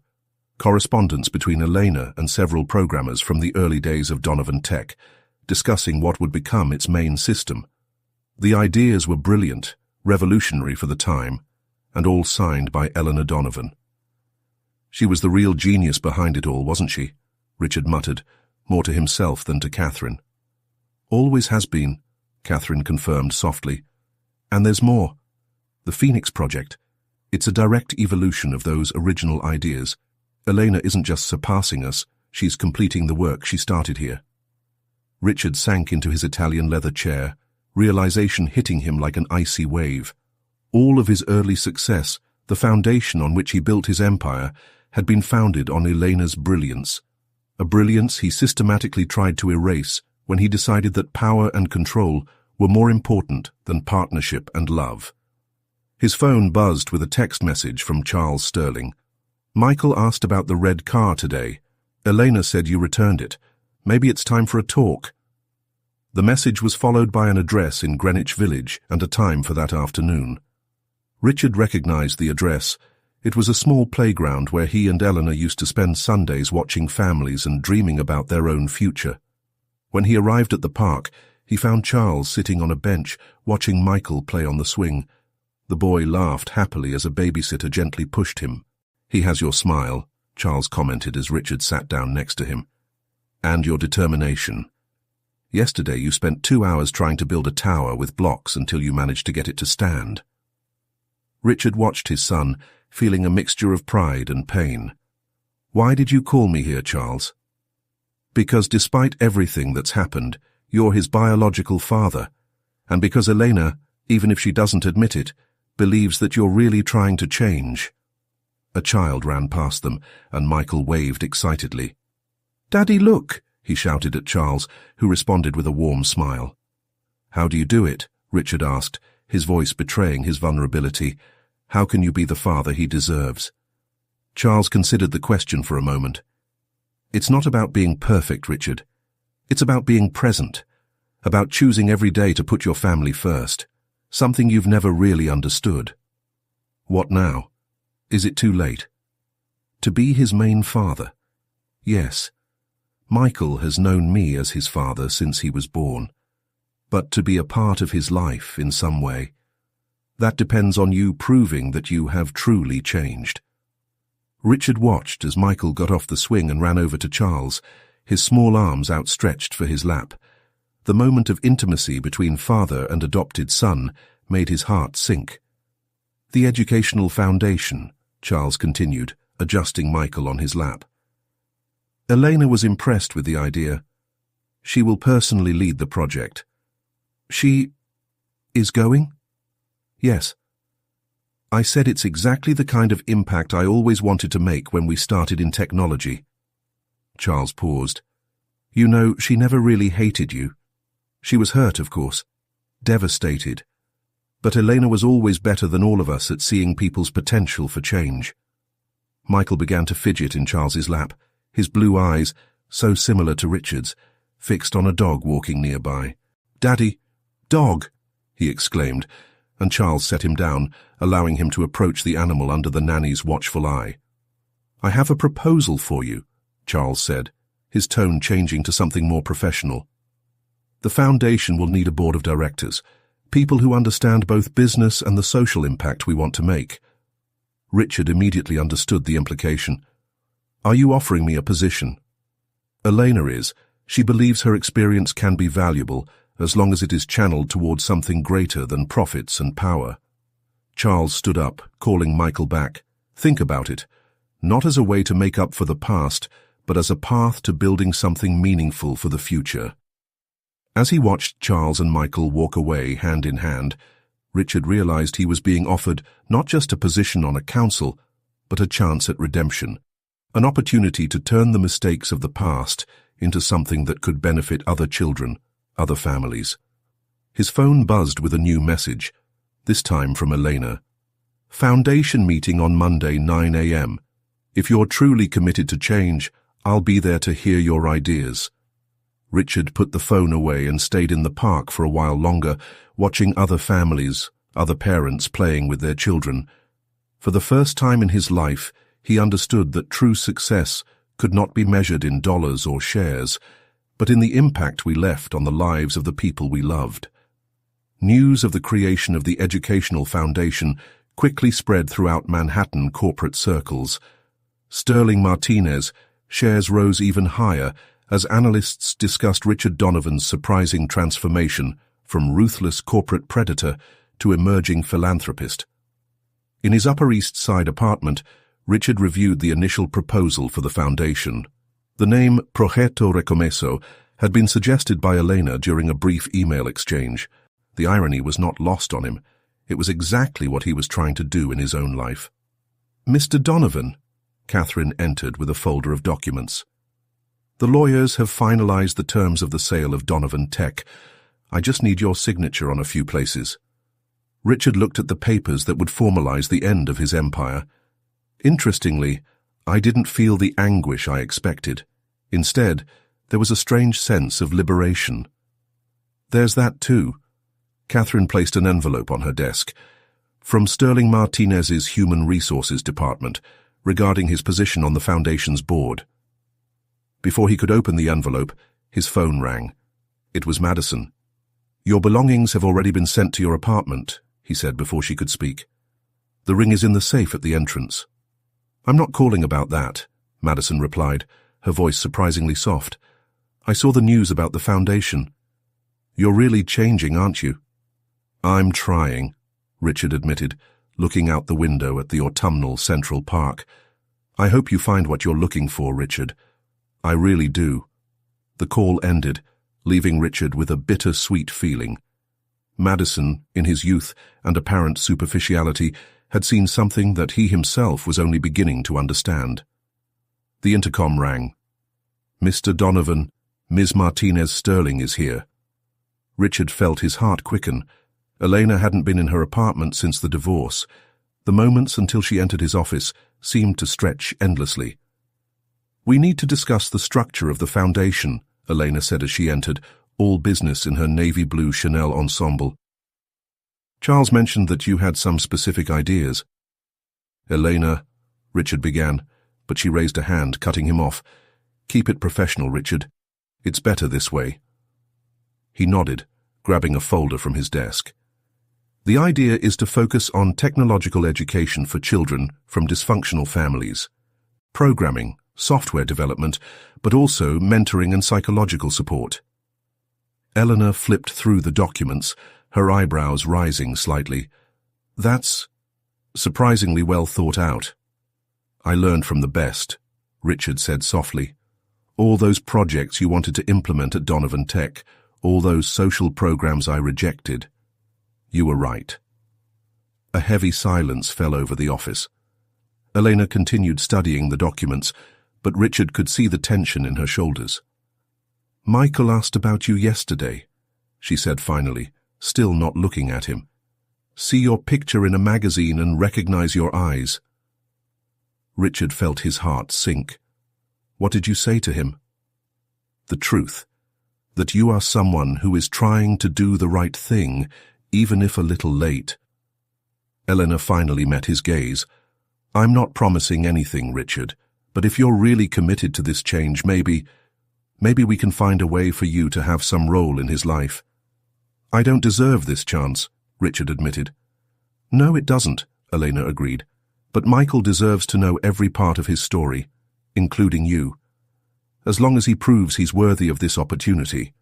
[SPEAKER 1] correspondence between Elena and several programmers from the early days of Donovan Tech, discussing what would become its main system. The ideas were brilliant, revolutionary for the time, and all signed by Eleanor Donovan. "She was the real genius behind it all, wasn't she?" Richard muttered, more to himself than to Catherine. "Always has been," Catherine confirmed softly. "And there's more. The Phoenix Project. It's a direct evolution of those original ideas. Elena isn't just surpassing us, she's completing the work she started here." Richard sank into his Italian leather chair, realization hitting him like an icy wave. All of his early success, the foundation on which he built his empire, had been founded on Elena's brilliance. A brilliance he systematically tried to erase when he decided that power and control were more important than partnership and love. His phone buzzed with a text message from Charles Sterling. "Michael asked about the red car today. Elena said you returned it. Maybe it's time for a talk." The message was followed by an address in Greenwich Village and a time for that afternoon. Richard recognized the address. It was a small playground where he and Eleanor used to spend Sundays watching families and dreaming about their own future. When he arrived at the park, he found Charles sitting on a bench, watching Michael play on the swing. The boy laughed happily as a babysitter gently pushed him. "He has your smile," Charles commented as Richard sat down next to him. "And your determination. Yesterday you spent 2 hours trying to build a tower with blocks until you managed to get it to stand." Richard watched his son, feeling a mixture of pride and pain. "Why did you call me here, Charles?" "Because despite everything that's happened, you're his biological father, and because Elena, even if she doesn't admit it, believes that you're really trying to change." A child ran past them, and Michael waved excitedly. "Daddy, look!" he shouted at Charles, who responded with a warm smile. "How do you do it?" Richard asked, his voice betraying his vulnerability. "How can you be the father he deserves?" Charles considered the question for a moment. "It's not about being perfect, Richard. It's about being present, about choosing every day to put your family first, something you've never really understood." "What now? Is it too late?" "To be his main father? Yes. Michael has known me as his father since he was born. But to be a part of his life in some way, that depends on you proving that you have truly changed." Richard watched as Michael got off the swing and ran over to Charles, his small arms outstretched for his lap. The moment of intimacy between father and adopted son made his heart sink. "The educational foundation," Charles continued, adjusting Michael on his lap. Elena was impressed with the idea. "She will personally lead the project." "She is going?" "Yes. I said it's exactly the kind of impact I always wanted to make when we started in technology." Charles paused. "You know, she never really hated you. She was hurt, of course, devastated. But Elena was always better than all of us at seeing people's potential for change." Michael began to fidget in Charles's lap, his blue eyes, so similar to Richard's, fixed on a dog walking nearby. "Daddy, dog!" he exclaimed, and Charles set him down, allowing him to approach the animal under the nanny's watchful eye. "I have a proposal for you," Charles said, his tone changing to something more professional. "The foundation will need a board of directors, people who understand both business and the social impact we want to make." Richard immediately understood the implication. "Are you offering me a position?" "Elena is. She believes her experience can be valuable, as long as it is channeled towards something greater than profits and power." Charles stood up, calling Michael back. "Think about it. Not as a way to make up for the past, but as a path to building something meaningful for the future." As he watched Charles and Michael walk away hand in hand, Richard realized he was being offered not just a position on a council, but a chance at redemption, an opportunity to turn the mistakes of the past into something that could benefit other children, other families. His phone buzzed with a new message, this time from Elena. Foundation meeting on Monday, 9 a.m. If you're truly committed to change, I'll be there to hear your ideas. Richard put the phone away and stayed in the park for a while longer, watching other families, other parents playing with their children. For the first time in his life, he understood that true success could not be measured in dollars or shares, but in the impact we left on the lives of the people we loved. News of the creation of the Educational Foundation quickly spread throughout Manhattan corporate circles. Sterling Martinez shares rose even higher as analysts discussed Richard Donovan's surprising transformation from ruthless corporate predator to emerging philanthropist. In his Upper East Side apartment, Richard reviewed the initial proposal for the foundation. The name Progetto Recomesso had been suggested by Elena during a brief email exchange. The irony was not lost on him. It was exactly what he was trying to do in his own life. Mr. Donovan, Catherine entered with a folder of documents. The lawyers have finalized the terms of the sale of Donovan Tech. I just need your signature on a few places. Richard looked at the papers that would formalize the end of his empire. Interestingly, I didn't feel the anguish I expected. Instead, there was a strange sense of liberation. There's that too. Catherine placed an envelope on her desk. From Sterling Martinez's Human Resources Department, regarding his position on the Foundation's board. Before he could open the envelope, his phone rang. It was Madison. Your belongings have already been sent to your apartment, he said before she could speak. The ring is in the safe at the entrance. I'm not calling about that, Madison replied, her voice surprisingly soft. I saw the news about the Foundation. You're really changing, aren't you? I'm trying, Richard admitted, looking out the window at the autumnal Central Park. I hope you find what you're looking for, Richard. I really do. The call ended, leaving Richard with a bitter-sweet feeling. Madison, in his youth and apparent superficiality, had seen something that he himself was only beginning to understand. The intercom rang. Mr. Donovan, Ms. Martinez Sterling is here. Richard felt his heart quicken. Elena hadn't been in her apartment since the divorce. The moments until she entered his office seemed to stretch endlessly. We need to discuss the structure of the foundation, Elena said as she entered, all business in her navy blue Chanel ensemble. Charles mentioned that you had some specific ideas. Elena, Richard began, but she raised a hand, cutting him off. Keep it professional, Richard. It's better this way. He nodded, grabbing a folder from his desk. The idea is to focus on technological education for children from dysfunctional families. Programming, software development, but also mentoring and psychological support. Eleanor flipped through the documents, her eyebrows rising slightly. That's surprisingly well thought out. I learned from the best, Richard said softly. All those projects you wanted to implement at Donovan Tech, all those social programs I rejected. You were right. A heavy silence fell over the office. Elena continued studying the documents, but Richard could see the tension in her shoulders. Michael asked about you yesterday, she said finally, still not looking at him. See your picture in a magazine and recognize your eyes. Richard felt his heart sink. What did you say to him? The truth, that you are someone who is trying to do the right thing, even if a little late. Eleanor finally met his gaze. I'm not promising anything, Richard, but if you're really committed to this change, maybe we can find a way for you to have some role in his life. I don't deserve this chance, Richard admitted. No, it doesn't, Elena agreed. But Michael deserves to know every part of his story, including you. As long as he proves he's worthy of this opportunity.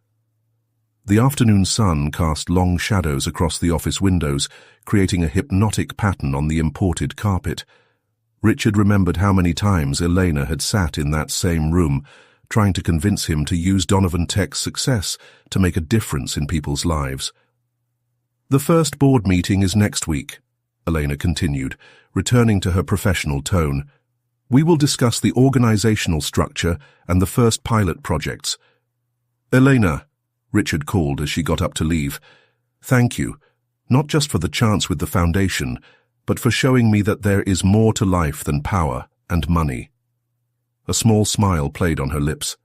[SPEAKER 1] The afternoon sun cast long shadows across the office windows, creating a hypnotic pattern on the imported carpet. Richard remembered how many times Elena had sat in that same room, trying to convince him to use Donovan Tech's success to make a difference in people's lives. "The first board meeting is next week," Elena continued, returning to her professional tone. "We will discuss the organizational structure and the first pilot projects." "Elena," Richard called as she got up to leave, "thank you, not just for the chance with the foundation, but for showing me that there is more to life than power and money." A small smile played on her lips.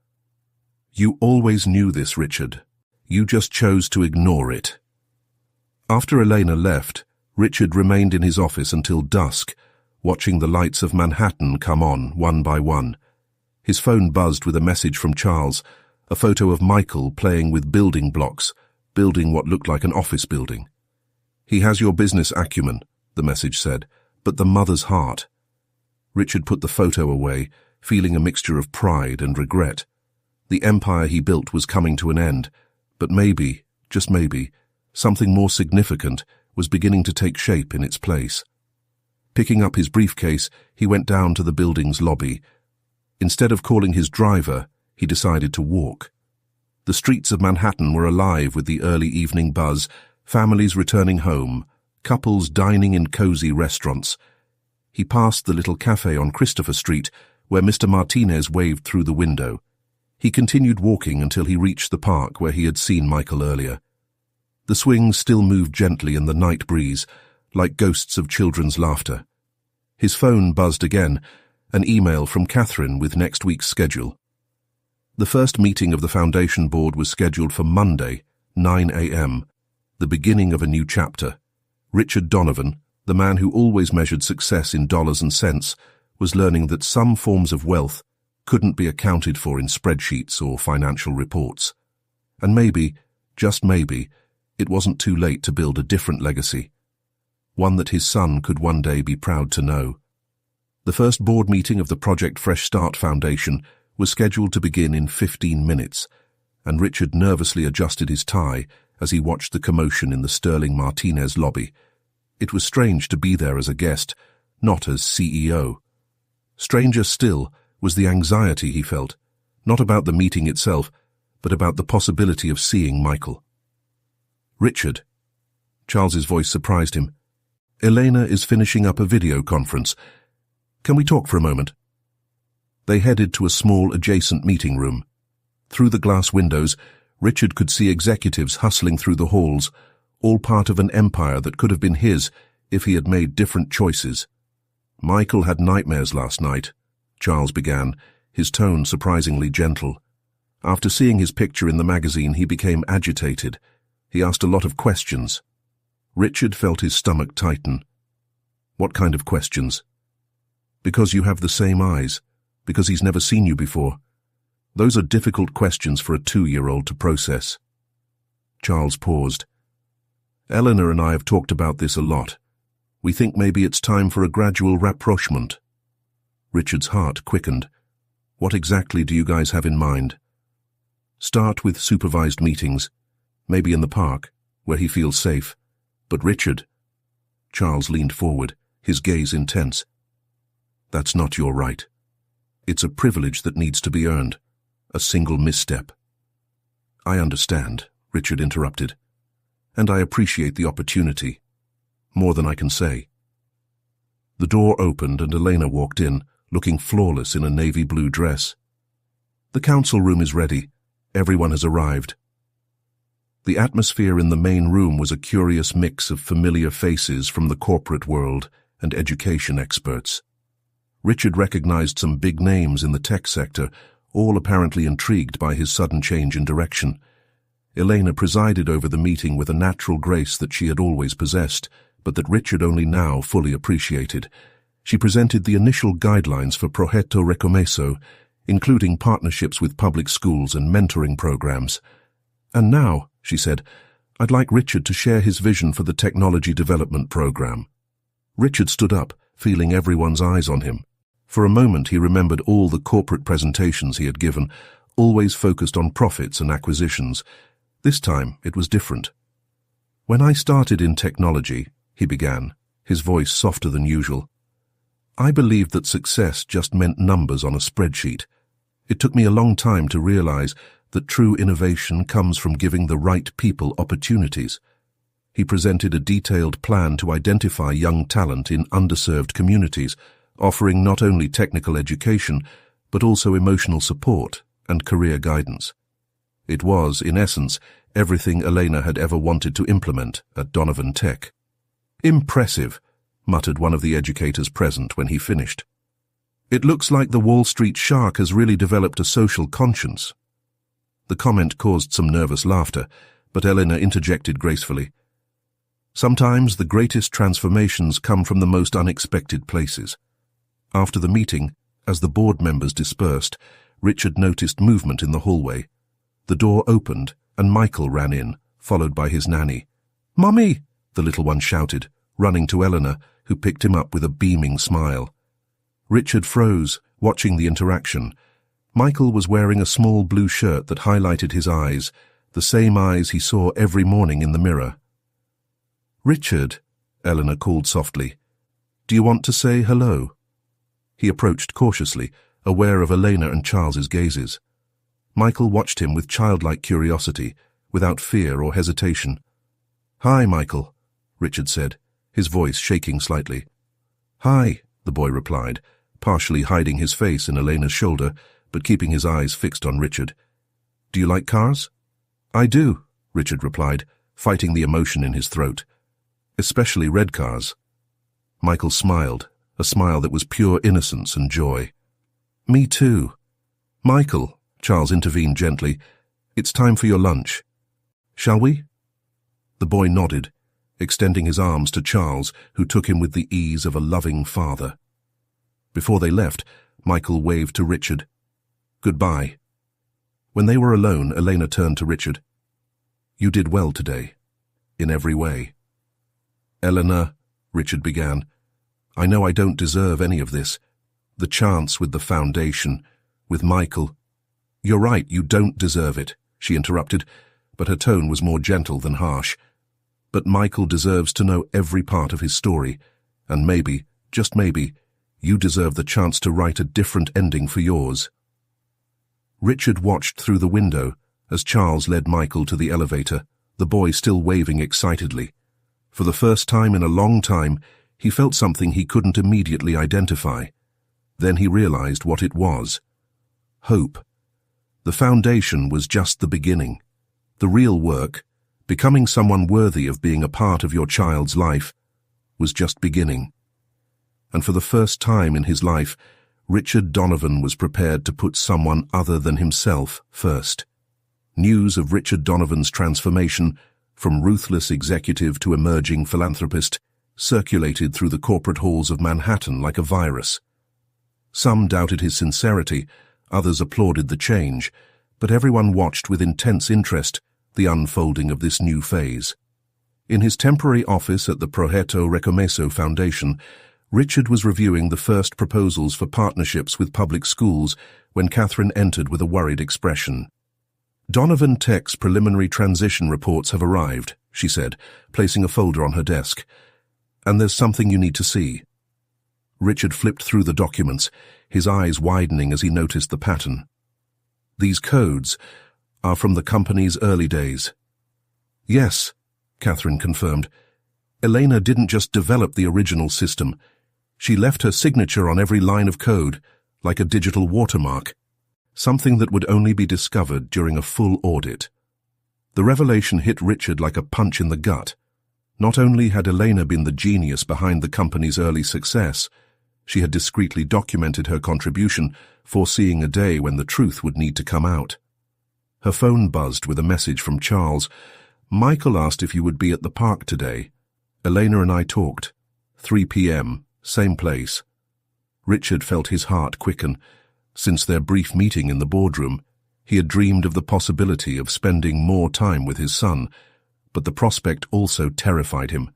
[SPEAKER 1] "You always knew this, Richard. You just chose to ignore it." After Elena left, Richard remained in his office until dusk, watching the lights of Manhattan come on one by one. His phone buzzed with a message from Charles, a photo of Michael playing with building blocks, building what looked like an office building. "He has your business acumen," the message said, "but the mother's heart." Richard put the photo away, feeling a mixture of pride and regret. The empire he built was coming to an end, but maybe, just maybe, something more significant was beginning to take shape in its place. Picking up his briefcase, he went down to the building's lobby. Instead of calling his driver, he decided to walk. The streets of Manhattan were alive with the early evening buzz, families returning home, couples dining in cozy restaurants. He passed the little cafe on Christopher Street, where Mr. Martinez waved through the window. He continued walking until he reached the park where he had seen Michael earlier. The swings still moved gently in the night breeze, like ghosts of children's laughter. His phone buzzed again, an email from Catherine with next week's schedule. The first meeting of the Foundation Board was scheduled for Monday, 9 a.m., the beginning of a new chapter. Richard Donovan, the man who always measured success in dollars and cents, was learning that some forms of wealth couldn't be accounted for in spreadsheets or financial reports. And maybe, just maybe, it wasn't too late to build a different legacy, one that his son could one day be proud to know. The first board meeting of the Project Fresh Start Foundation was scheduled to begin in 15 minutes, and Richard nervously adjusted his tie as he watched the commotion in the Sterling Martinez lobby. It was strange to be there as a guest, not as CEO. Stranger still was the anxiety he felt, not about the meeting itself, but about the possibility of seeing Michael. "Richard," Charles's voice surprised him. "Elena is finishing up a video conference. Can we talk for a moment?" They headed to a small adjacent meeting room. Through the glass windows, Richard could see executives hustling through the halls, all part of an empire that could have been his if he had made different choices. "Michael had nightmares last night," Charles began, his tone surprisingly gentle. After seeing his picture in the magazine, he became agitated. He asked a lot of questions. Richard felt his stomach tighten. "What kind of questions?" "Because you have the same eyes. Because he's never seen you before. Those are difficult questions for a 2-year-old to process." Charles paused. "Eleanor and I have talked about this a lot. We think maybe it's time for a gradual rapprochement." Richard's heart quickened. "What exactly do you guys have in mind?" "Start with supervised meetings, maybe in the park, where he feels safe. But Richard—" Charles leaned forward, his gaze intense. "That's not your right. It's a privilege that needs to be earned. A single misstep." "I understand," Richard interrupted. "And I appreciate the opportunity. More than I can say." The door opened and Elena walked in, looking flawless in a navy blue dress. "The council room is ready. Everyone has arrived." The atmosphere in the main room was a curious mix of familiar faces from the corporate world and education experts. Richard recognized some big names in the tech sector, all apparently intrigued by his sudden change in direction. Elena presided over the meeting with a natural grace that she had always possessed, but that Richard only now fully appreciated. She presented the initial guidelines for Progetto Recomeço, including partnerships with public schools and mentoring programs. "And now," she said, "I'd like Richard to share his vision for the technology development program." Richard stood up, feeling everyone's eyes on him. For a moment he remembered all the corporate presentations he had given, always focused on profits and acquisitions. This time it was different. "When I started in technology," he began, his voice softer than usual, "I believed that success just meant numbers on a spreadsheet. It took me a long time to realize that true innovation comes from giving the right people opportunities. He presented a detailed plan to identify young talent in underserved communities, offering not only technical education, but also emotional support and career guidance. It was, in essence, everything Elena had ever wanted to implement at Donovan Tech. "Impressive," muttered one of the educators present when he finished. "It looks like the Wall Street shark has really developed a social conscience." The comment caused some nervous laughter, but Elena interjected gracefully. "Sometimes the greatest transformations come from the most unexpected places." After the meeting, as the board members dispersed, Richard noticed movement in the hallway. The door opened, and Michael ran in, followed by his nanny. "Mummy!" the little one shouted, running to Eleanor, who picked him up with a beaming smile. Richard froze, watching the interaction. Michael was wearing a small blue shirt that highlighted his eyes, the same eyes he saw every morning in the mirror. "Richard," Eleanor called softly, "do you want to say hello?" He approached cautiously, aware of Elena and Charles's gazes. Michael watched him with childlike curiosity, without fear or hesitation. "Hi, Michael," Richard said, his voice shaking slightly. "Hi," the boy replied, partially hiding his face in Elena's shoulder, but keeping his eyes fixed on Richard. "Do you like cars?" "I do," Richard replied, fighting the emotion in his throat. "Especially red cars." Michael smiled, a smile that was pure innocence and joy. "Me too." "Michael," Charles intervened gently, "it's time for your lunch. Shall we?" The boy nodded, extending his arms to Charles, who took him with the ease of a loving father. Before they left, Michael waved to Richard. "Goodbye." When they were alone, Elena turned to Richard. "You did well today, in every way." "Eleanor," Richard began, "I know I don't deserve any of this. The chance with the foundation, with Michael—" "You're right, you don't deserve it," she interrupted, but her tone was more gentle than harsh. "But Michael deserves to know every part of his story, and maybe, just maybe, you deserve the chance to write a different ending for yours." Richard watched through the window as Charles led Michael to the elevator, the boy still waving excitedly. For the first time in a long time, he felt something he couldn't immediately identify. Then he realized what it was. Hope. The foundation was just the beginning. The real work, becoming someone worthy of being a part of your child's life, was just beginning. And for the first time in his life, Richard Donovan was prepared to put someone other than himself first. News of Richard Donovan's transformation, from ruthless executive to emerging philanthropist, circulated through the corporate halls of Manhattan like a virus. Some doubted his sincerity, others applauded the change, but everyone watched with intense interest the unfolding of this new phase. In his temporary office at the Prohibition Foundation, Richard was reviewing the first proposals for partnerships with public schools when Catherine entered with a worried expression. "Donovan Tech's preliminary transition reports have arrived," she said, placing a folder on her desk. "And there's something you need to see." Richard flipped through the documents, his eyes widening as he noticed the pattern. "These codes are from the company's early days." "Yes," Catherine confirmed. "Elena didn't just develop the original system. She left her signature on every line of code, like a digital watermark, something that would only be discovered during a full audit." The revelation hit Richard like a punch in the gut. Not only had Elena been the genius behind the company's early success, she had discreetly documented her contribution, foreseeing a day when the truth would need to come out. Her phone buzzed with a message from Charles. "Michael asked if you would be at the park today. Elena and I talked. 3 p.m., same place." Richard felt his heart quicken. Since their brief meeting in the boardroom, he had dreamed of the possibility of spending more time with his son, but the prospect also terrified him.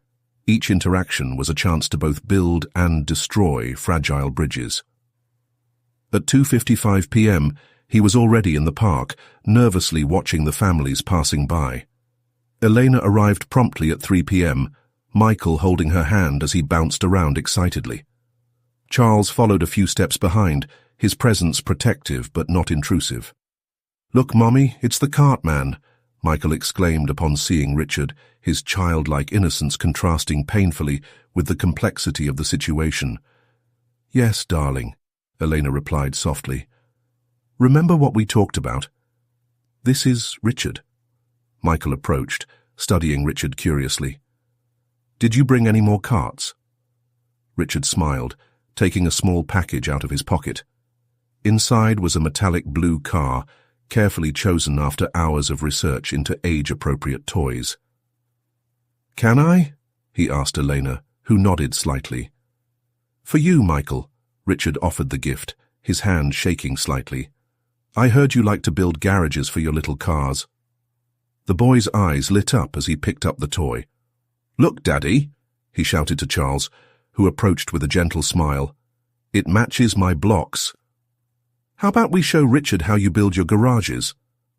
[SPEAKER 1] Each interaction was a chance to both build and destroy fragile bridges. At 2:55 p.m., he was already in the park, nervously watching the families passing by. Elena arrived promptly at 3 p.m., Michael holding her hand as he bounced around excitedly. Charles followed a few steps behind, his presence protective but not intrusive. "Look, Mommy, it's the cart man," Michael exclaimed upon seeing Richard, his childlike innocence contrasting painfully with the complexity of the situation. "Yes, darling," Elena replied softly. "Remember what we talked about? This is Richard." Michael approached, studying Richard curiously. "Did you bring any more carts?" Richard smiled, taking a small package out of his pocket. Inside was a metallic blue car, carefully chosen after hours of research into age-appropriate toys. "Can I?" he asked Elena, who nodded slightly. "For you, Michael," Richard offered the gift, his hand shaking slightly. "I heard you like to build garages for your little cars." The boy's eyes lit up as he picked up the toy. "Look, Daddy," he shouted to Charles, who approached with a gentle smile. "It matches my blocks." "How about we show Richard how you build your garages?"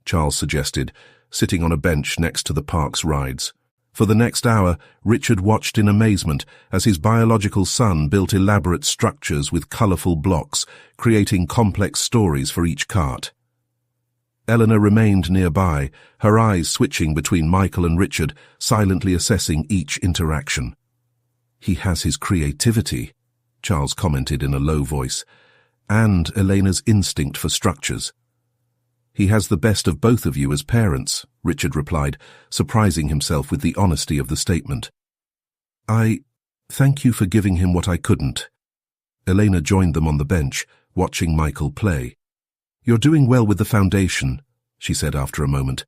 [SPEAKER 1] Charles suggested, sitting on a bench next to the park's rides. For the next hour, Richard watched in amazement as his biological son built elaborate structures with colourful blocks, creating complex stories for each cart. Eleanor remained nearby, her eyes switching between Michael and Richard, silently assessing each interaction. "He has his creativity," Charles commented in a low voice, "and Elena's instinct for structures." "He has the best of both of you as parents," Richard replied, surprising himself with the honesty of the statement. "I thank you for giving him what I couldn't." Elena joined them on the bench, watching Michael play. "You're doing well with the foundation," she said after a moment.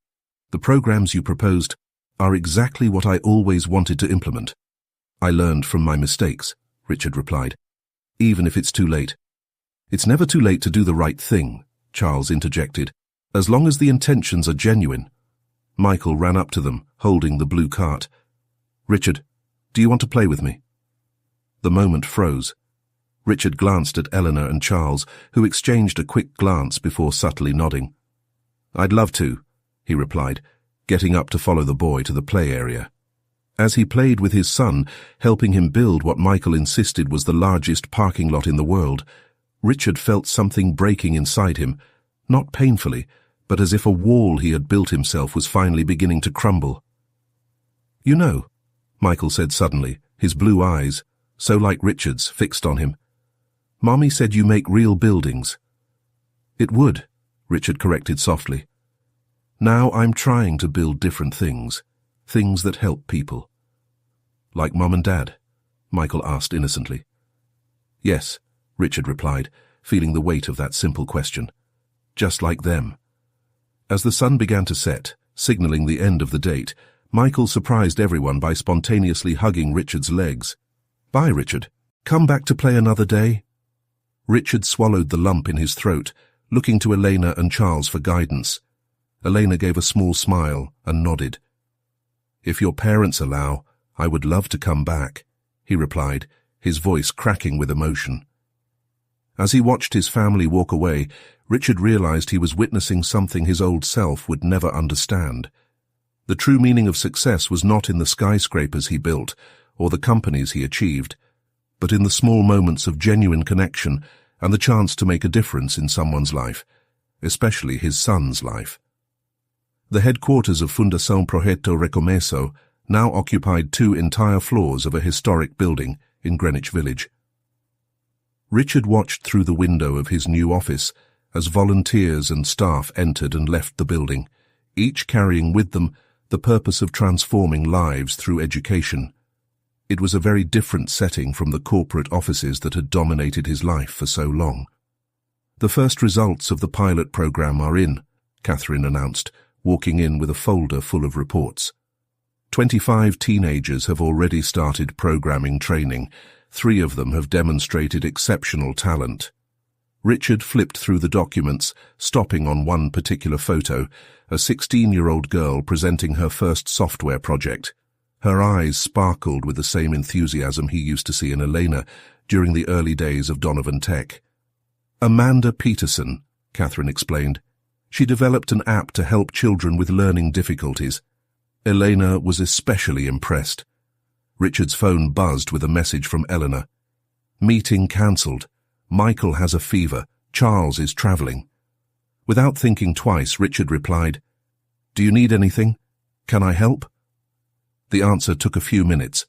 [SPEAKER 1] "The programs you proposed are exactly what I always wanted to implement." "I learned from my mistakes," Richard replied, "even if it's too late." "It's never too late to do the right thing," Charles interjected, "as long as the intentions are genuine." Michael ran up to them, holding the blue cart. "Richard, do you want to play with me?" The moment froze. Richard glanced at Eleanor and Charles, who exchanged a quick glance before subtly nodding. "I'd love to," he replied, getting up to follow the boy to the play area. As he played with his son, helping him build what Michael insisted was the largest parking lot in the world, Richard felt something breaking inside him, not painfully, but as if a wall he had built himself was finally beginning to crumble. "You know," Michael said suddenly, his blue eyes, so like Richard's, fixed on him, "Mommy said you make real buildings." "It would," Richard corrected softly. "Now I'm trying to build different things, things that help people." "Like Mom and Dad?" Michael asked innocently. "Yes," Richard replied, feeling the weight of that simple question. "Just like them." As the sun began to set, signaling the end of the date, Michael surprised everyone by spontaneously hugging Richard's legs. "Bye, Richard. Come back to play another day." Richard swallowed the lump in his throat, looking to Elena and Charles for guidance. Elena gave a small smile and nodded. "If your parents allow, I would love to come back," he replied, his voice cracking with emotion. As he watched his family walk away, Richard realized he was witnessing something his old self would never understand. The true meaning of success was not in the skyscrapers he built or the companies he achieved, but in the small moments of genuine connection and the chance to make a difference in someone's life, especially his son's life. The headquarters of Fundação Projeto Recomeço now occupied 2 entire floors of a historic building in Greenwich Village. Richard watched through the window of his new office as volunteers and staff entered and left the building, each carrying with them the purpose of transforming lives through education. It was a very different setting from the corporate offices that had dominated his life for so long. "The first results of the pilot program are in," Catherine announced, walking in with a folder full of reports. 25 teenagers have already started programming training. 3 of them have demonstrated exceptional talent. Richard flipped through the documents, stopping on one particular photo, a 16-year-old girl presenting her first software project. Her eyes sparkled with the same enthusiasm he used to see in Elena during the early days of Donovan Tech. "Amanda Peterson," Catherine explained. "She developed an app to help children with learning difficulties." Elena was especially impressed. Richard's phone buzzed with a message from Eleanor. Meeting cancelled. Michael has a fever. Charles is travelling. Without thinking twice, Richard replied, "Do you need anything? Can I help?" The answer took a few minutes.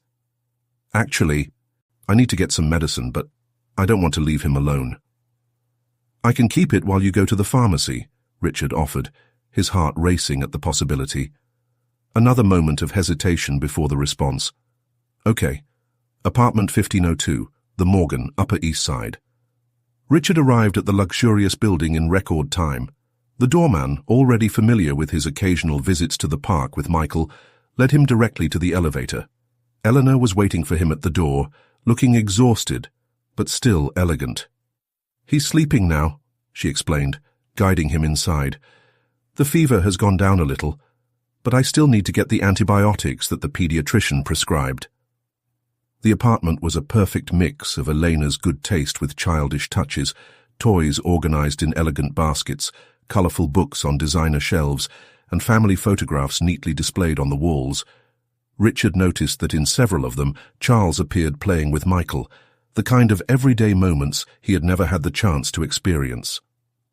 [SPEAKER 1] "Actually, I need to get some medicine, but I don't want to leave him alone." "I can keep it while you go to the pharmacy," Richard offered, his heart racing at the possibility. Another moment of hesitation before the response. "Okay. Apartment 1502, the Morgan, Upper East Side." Richard arrived at the luxurious building in record time. The doorman, already familiar with his occasional visits to the park with Michael, led him directly to the elevator. Eleanor was waiting for him at the door, looking exhausted, but still elegant. "He's sleeping now," she explained, guiding him inside. "The fever has gone down a little, but I still need to get the antibiotics that the pediatrician prescribed." The apartment was a perfect mix of Elena's good taste with childish touches, toys organized in elegant baskets, colorful books on designer shelves, and family photographs neatly displayed on the walls. Richard noticed that in several of them, Charles appeared playing with Michael, the kind of everyday moments he had never had the chance to experience.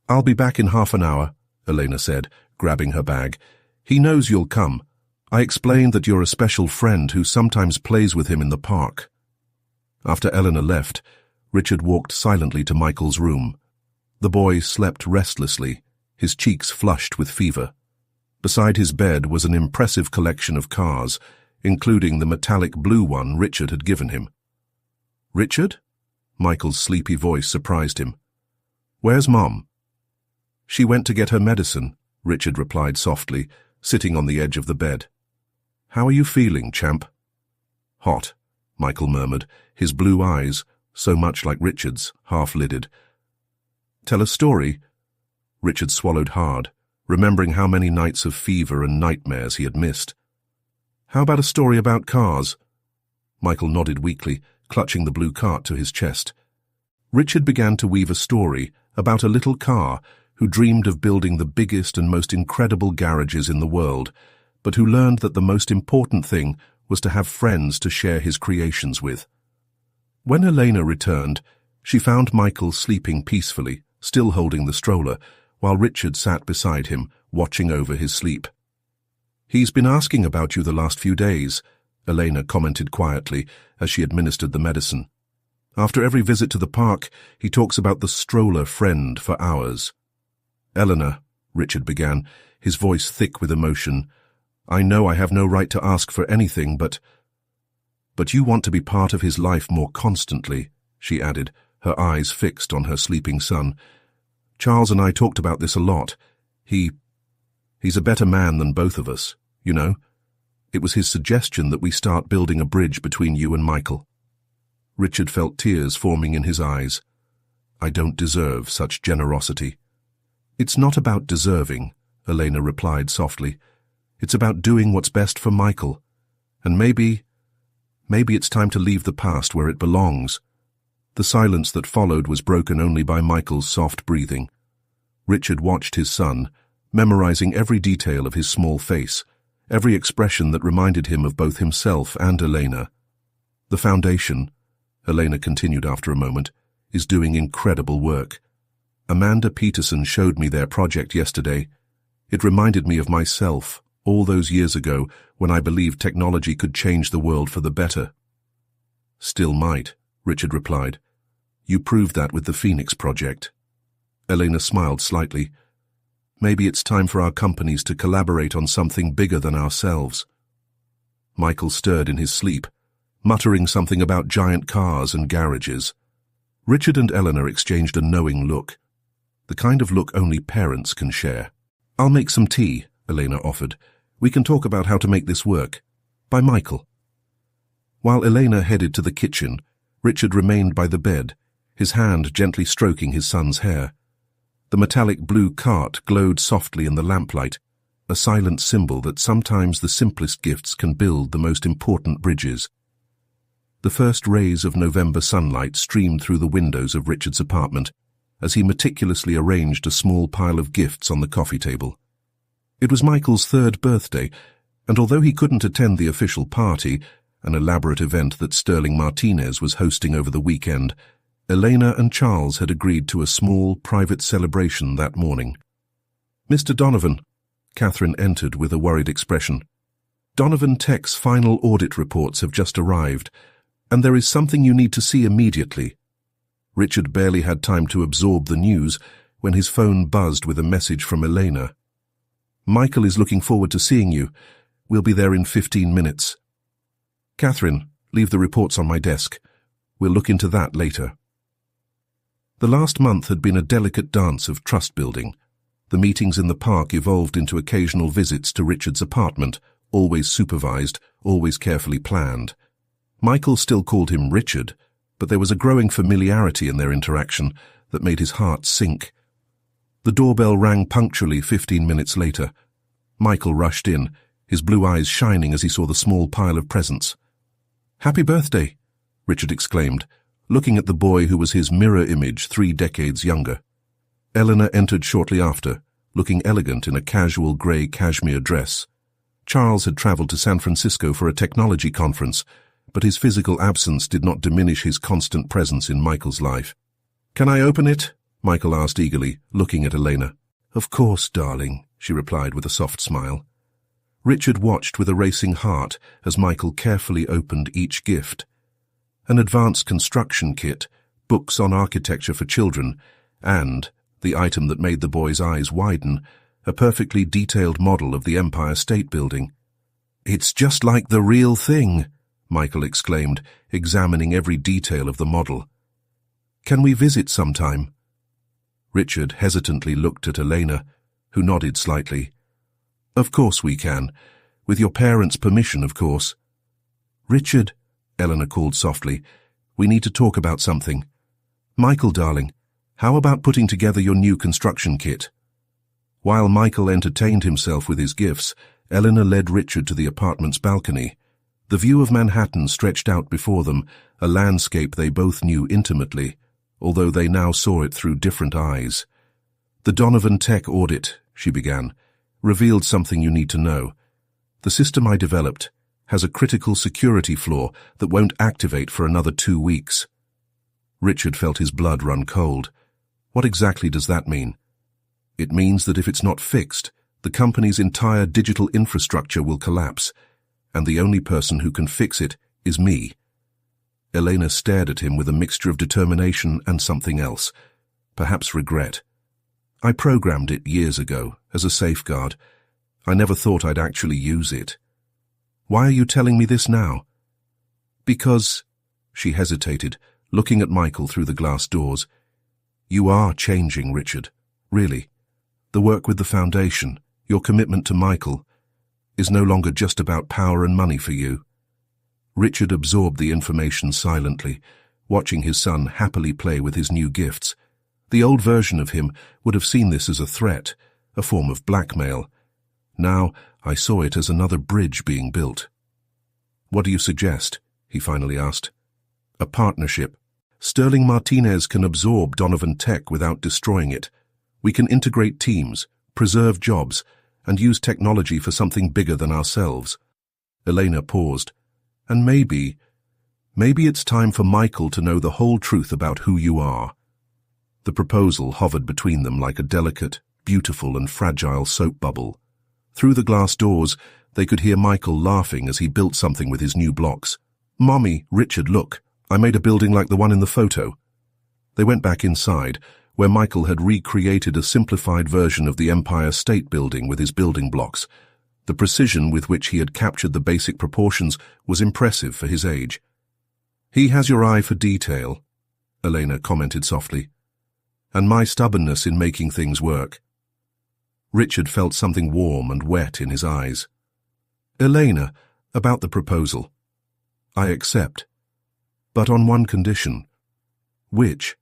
[SPEAKER 1] "I'll be back in half an hour," Elena said, grabbing her bag. "He knows you'll come. I explained that you're a special friend who sometimes plays with him in the park." After Eleanor left, Richard walked silently to Michael's room. The boy slept restlessly, his cheeks flushed with fever. Beside his bed was an impressive collection of cars, including the metallic blue one Richard had given him. "Richard?" Michael's sleepy voice surprised him. "Where's Mom?" "She went to get her medicine," Richard replied softly, sitting on the edge of the bed. "How are you feeling, champ?" "Hot," Michael murmured, his blue eyes, so much like Richard's, half-lidded. "Tell a story?" Richard swallowed hard, remembering how many nights of fever and nightmares he had missed. "How about a story about cars?" Michael nodded weakly, clutching the blue cart to his chest. Richard began to weave a story about a little car who dreamed of building the biggest and most incredible garages in the world, but who learned that the most important thing was to have friends to share his creations with. When Elena returned, she found Michael sleeping peacefully, still holding the stroller, while Richard sat beside him, watching over his sleep. "He's been asking about you the last few days," Elena commented quietly as she administered the medicine. "After every visit to the park, he talks about the stroller friend for hours." "Eleanor," Richard began, his voice thick with emotion, "I know I have no right to ask for anything, but you want to be part of his life more constantly," she added, her eyes fixed on her sleeping son. "Charles and I talked about this a lot. He's a better man than both of us, you know. It was his suggestion that we start building a bridge between you and Michael." Richard felt tears forming in his eyes. "I don't deserve such generosity." "It's not about deserving," Elena replied softly. "It's about doing what's best for Michael. And maybe it's time to leave the past where it belongs." The silence that followed was broken only by Michael's soft breathing. Richard watched his son, memorizing every detail of his small face, every expression that reminded him of both himself and Elena. "The foundation," Elena continued after a moment, "is doing incredible work. Amanda Peterson showed me their project yesterday. It reminded me of myself, all those years ago, when I believed technology could change the world for the better." "Still might," Richard replied. "You proved that with the Phoenix project." Elena smiled slightly. "Maybe it's time for our companies to collaborate on something bigger than ourselves." Michael stirred in his sleep, muttering something about giant cars and garages. Richard and Eleanor exchanged a knowing look, the kind of look only parents can share. "I'll make some tea," Elena offered. "We can talk about how to make this work." "By Michael." While Elena headed to the kitchen, Richard remained by the bed, his hand gently stroking his son's hair. The metallic blue cart glowed softly in the lamplight, a silent symbol that sometimes the simplest gifts can build the most important bridges. The first rays of November sunlight streamed through the windows of Richard's apartment as he meticulously arranged a small pile of gifts on the coffee table. It was Michael's 3rd birthday, and although he couldn't attend the official party, an elaborate event that Sterling Martinez was hosting over the weekend, Elena and Charles had agreed to a small, private celebration that morning. "Mr. Donovan," Catherine entered with a worried expression. "Donovan Tech's final audit reports have just arrived, and there is something you need to see immediately." Richard barely had time to absorb the news when his phone buzzed with a message from Elena. "Michael is looking forward to seeing you. We'll be there in 15 minutes. Catherine, leave the reports on my desk. We'll look into that later." The last month had been a delicate dance of trust-building. The meetings in the park evolved into occasional visits to Richard's apartment, always supervised, always carefully planned. Michael still called him Richard, but there was a growing familiarity in their interaction that made his heart sink. The doorbell rang punctually 15 minutes later. Michael rushed in, his blue eyes shining as he saw the small pile of presents. "Happy birthday," Richard exclaimed, looking at the boy who was his mirror image 3 decades younger. Eleanor entered shortly after, looking elegant in a casual grey cashmere dress. Charles had travelled to San Francisco for a technology conference, but his physical absence did not diminish his constant presence in Michael's life. "Can I open it?" Michael asked eagerly, looking at Elena. "Of course, darling," she replied with a soft smile. Richard watched with a racing heart as Michael carefully opened each gift. An advanced construction kit, books on architecture for children, and, the item that made the boy's eyes widen, a perfectly detailed model of the Empire State Building. "It's just like the real thing," Michael exclaimed, examining every detail of the model. "Can we visit sometime?" Richard hesitantly looked at Elena, who nodded slightly. "Of course we can. With your parents' permission, of course." "Richard," Eleanor called softly, "we need to talk about something. Michael, darling, how about putting together your new construction kit?" While Michael entertained himself with his gifts, Eleanor led Richard to the apartment's balcony. The view of Manhattan stretched out before them, a landscape they both knew intimately, although they now saw it through different eyes. "The Donovan Tech audit," she began, "revealed something you need to know. The system I developed has a critical security flaw that won't activate for another 2 weeks. Richard felt his blood run cold. What exactly does that mean? It means that if it's not fixed, the company's entire digital infrastructure will collapse, and the only person who can fix it is me. Elena stared at him with a mixture of determination and something else, perhaps regret. I programmed it years ago, as a safeguard. I never thought I'd actually use it. Why are you telling me this now? Because, she hesitated, looking at Michael through the glass doors. You are changing, Richard. Really. The work with the foundation, your commitment to Michael, is no longer just about power and money for you. Richard absorbed the information silently, watching his son happily play with his new gifts. The old version of him would have seen this as a threat, a form of blackmail. Now I saw it as another bridge being built. What do you suggest? He finally asked. A partnership. Sterling Martinez can absorb Donovan Tech without destroying it. We can integrate teams, preserve jobs, and use technology for something bigger than ourselves. Elena paused. And maybe it's time for Michael to know the whole truth about who you are. The proposal hovered between them like a delicate, beautiful and fragile soap bubble. Through the glass doors, they could hear Michael laughing as he built something with his new blocks. Mommy, Richard, look, I made a building like the one in the photo. They went back inside, where Michael had recreated a simplified version of the Empire State Building with his building blocks. The precision with which he had captured the basic proportions was impressive for his age. He has your eye for detail, Elena commented softly, and my stubbornness in making things work. Richard felt something warm and wet in his eyes. Elena, about the proposal. I accept, but on one condition. Which?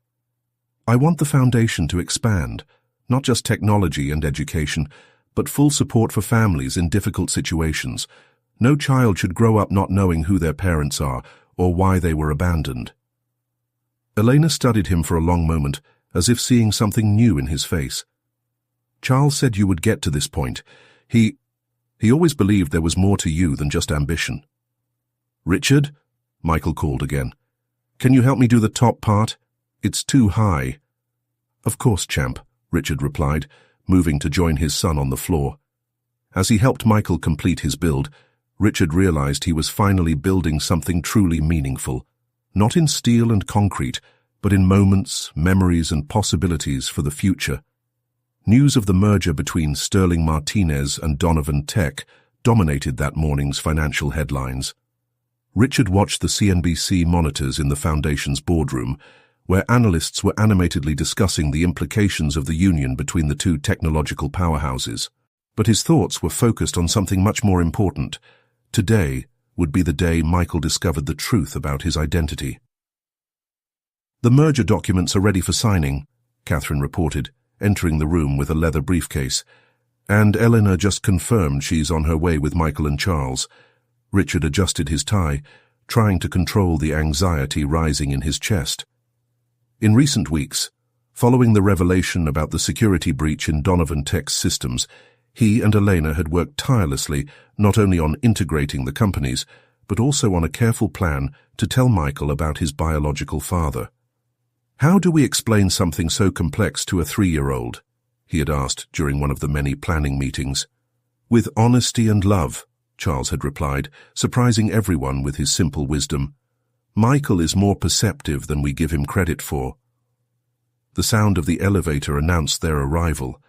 [SPEAKER 1] I want the foundation to expand, not just technology and education, but full support for families in difficult situations. No child should grow up not knowing who their parents are or why they were abandoned. Elena studied him for a long moment, as if seeing something new in his face. Charles said you would get to this point. He always believed there was more to you than just ambition. "Richard?" Michael called again. "Can you help me do the top part? It's too high." "Of course, champ," Richard replied, moving to join his son on the floor. As he helped Michael complete his build, Richard realized he was finally building something truly meaningful, not in steel and concrete, but in moments, memories, and possibilities for the future. News of the merger between Sterling Martinez and Donovan Tech dominated that morning's financial headlines. Richard watched the CNBC monitors in the Foundation's boardroom, where analysts were animatedly discussing the implications of the union between the two technological powerhouses. But his thoughts were focused on something much more important. Today would be the day Michael discovered the truth about his identity. "The merger documents are ready for signing," Catherine reported, entering the room with a leather briefcase. "And Eleanor just confirmed she's on her way with Michael and Charles." Richard adjusted his tie, trying to control the anxiety rising in his chest. In recent weeks, following the revelation about the security breach in Donovan Tech's systems, he and Elena had worked tirelessly not only on integrating the companies, but also on a careful plan to tell Michael about his biological father. "How do we explain something so complex to a 3-year-old?" he had asked during one of the many planning meetings. "With honesty and love," Charles had replied, surprising everyone with his simple wisdom. "Michael is more perceptive than we give him credit for." The sound of the elevator announced their arrival.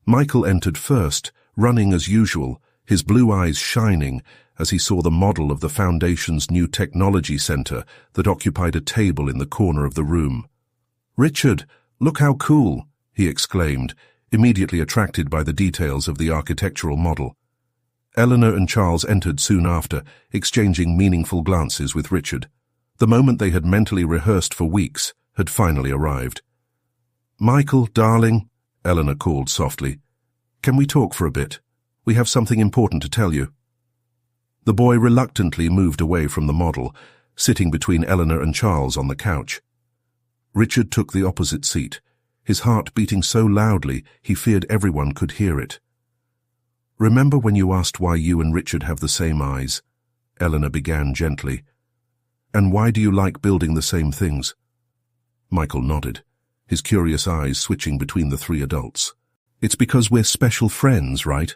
[SPEAKER 1] Michael entered first, running as usual, his blue eyes shining as he saw the model of the Foundation's new technology center that occupied a table in the corner of the room. "Richard, look how cool," he exclaimed, immediately attracted by the details of the architectural model. Eleanor and Charles entered soon after, exchanging meaningful glances with Richard. The moment they had mentally rehearsed for weeks had finally arrived. "Michael, darling," Eleanor called softly, "can we talk for a bit? We have something important to tell you." The boy reluctantly moved away from the model, sitting between Eleanor and Charles on the couch. Richard took the opposite seat, his heart beating so loudly he feared everyone could hear it. "Remember when you asked why you and Richard have the same eyes?" Eleanor began gently. "And why do you like building the same things?" Michael nodded, his curious eyes switching between the 3 adults. "It's because we're special friends, right?"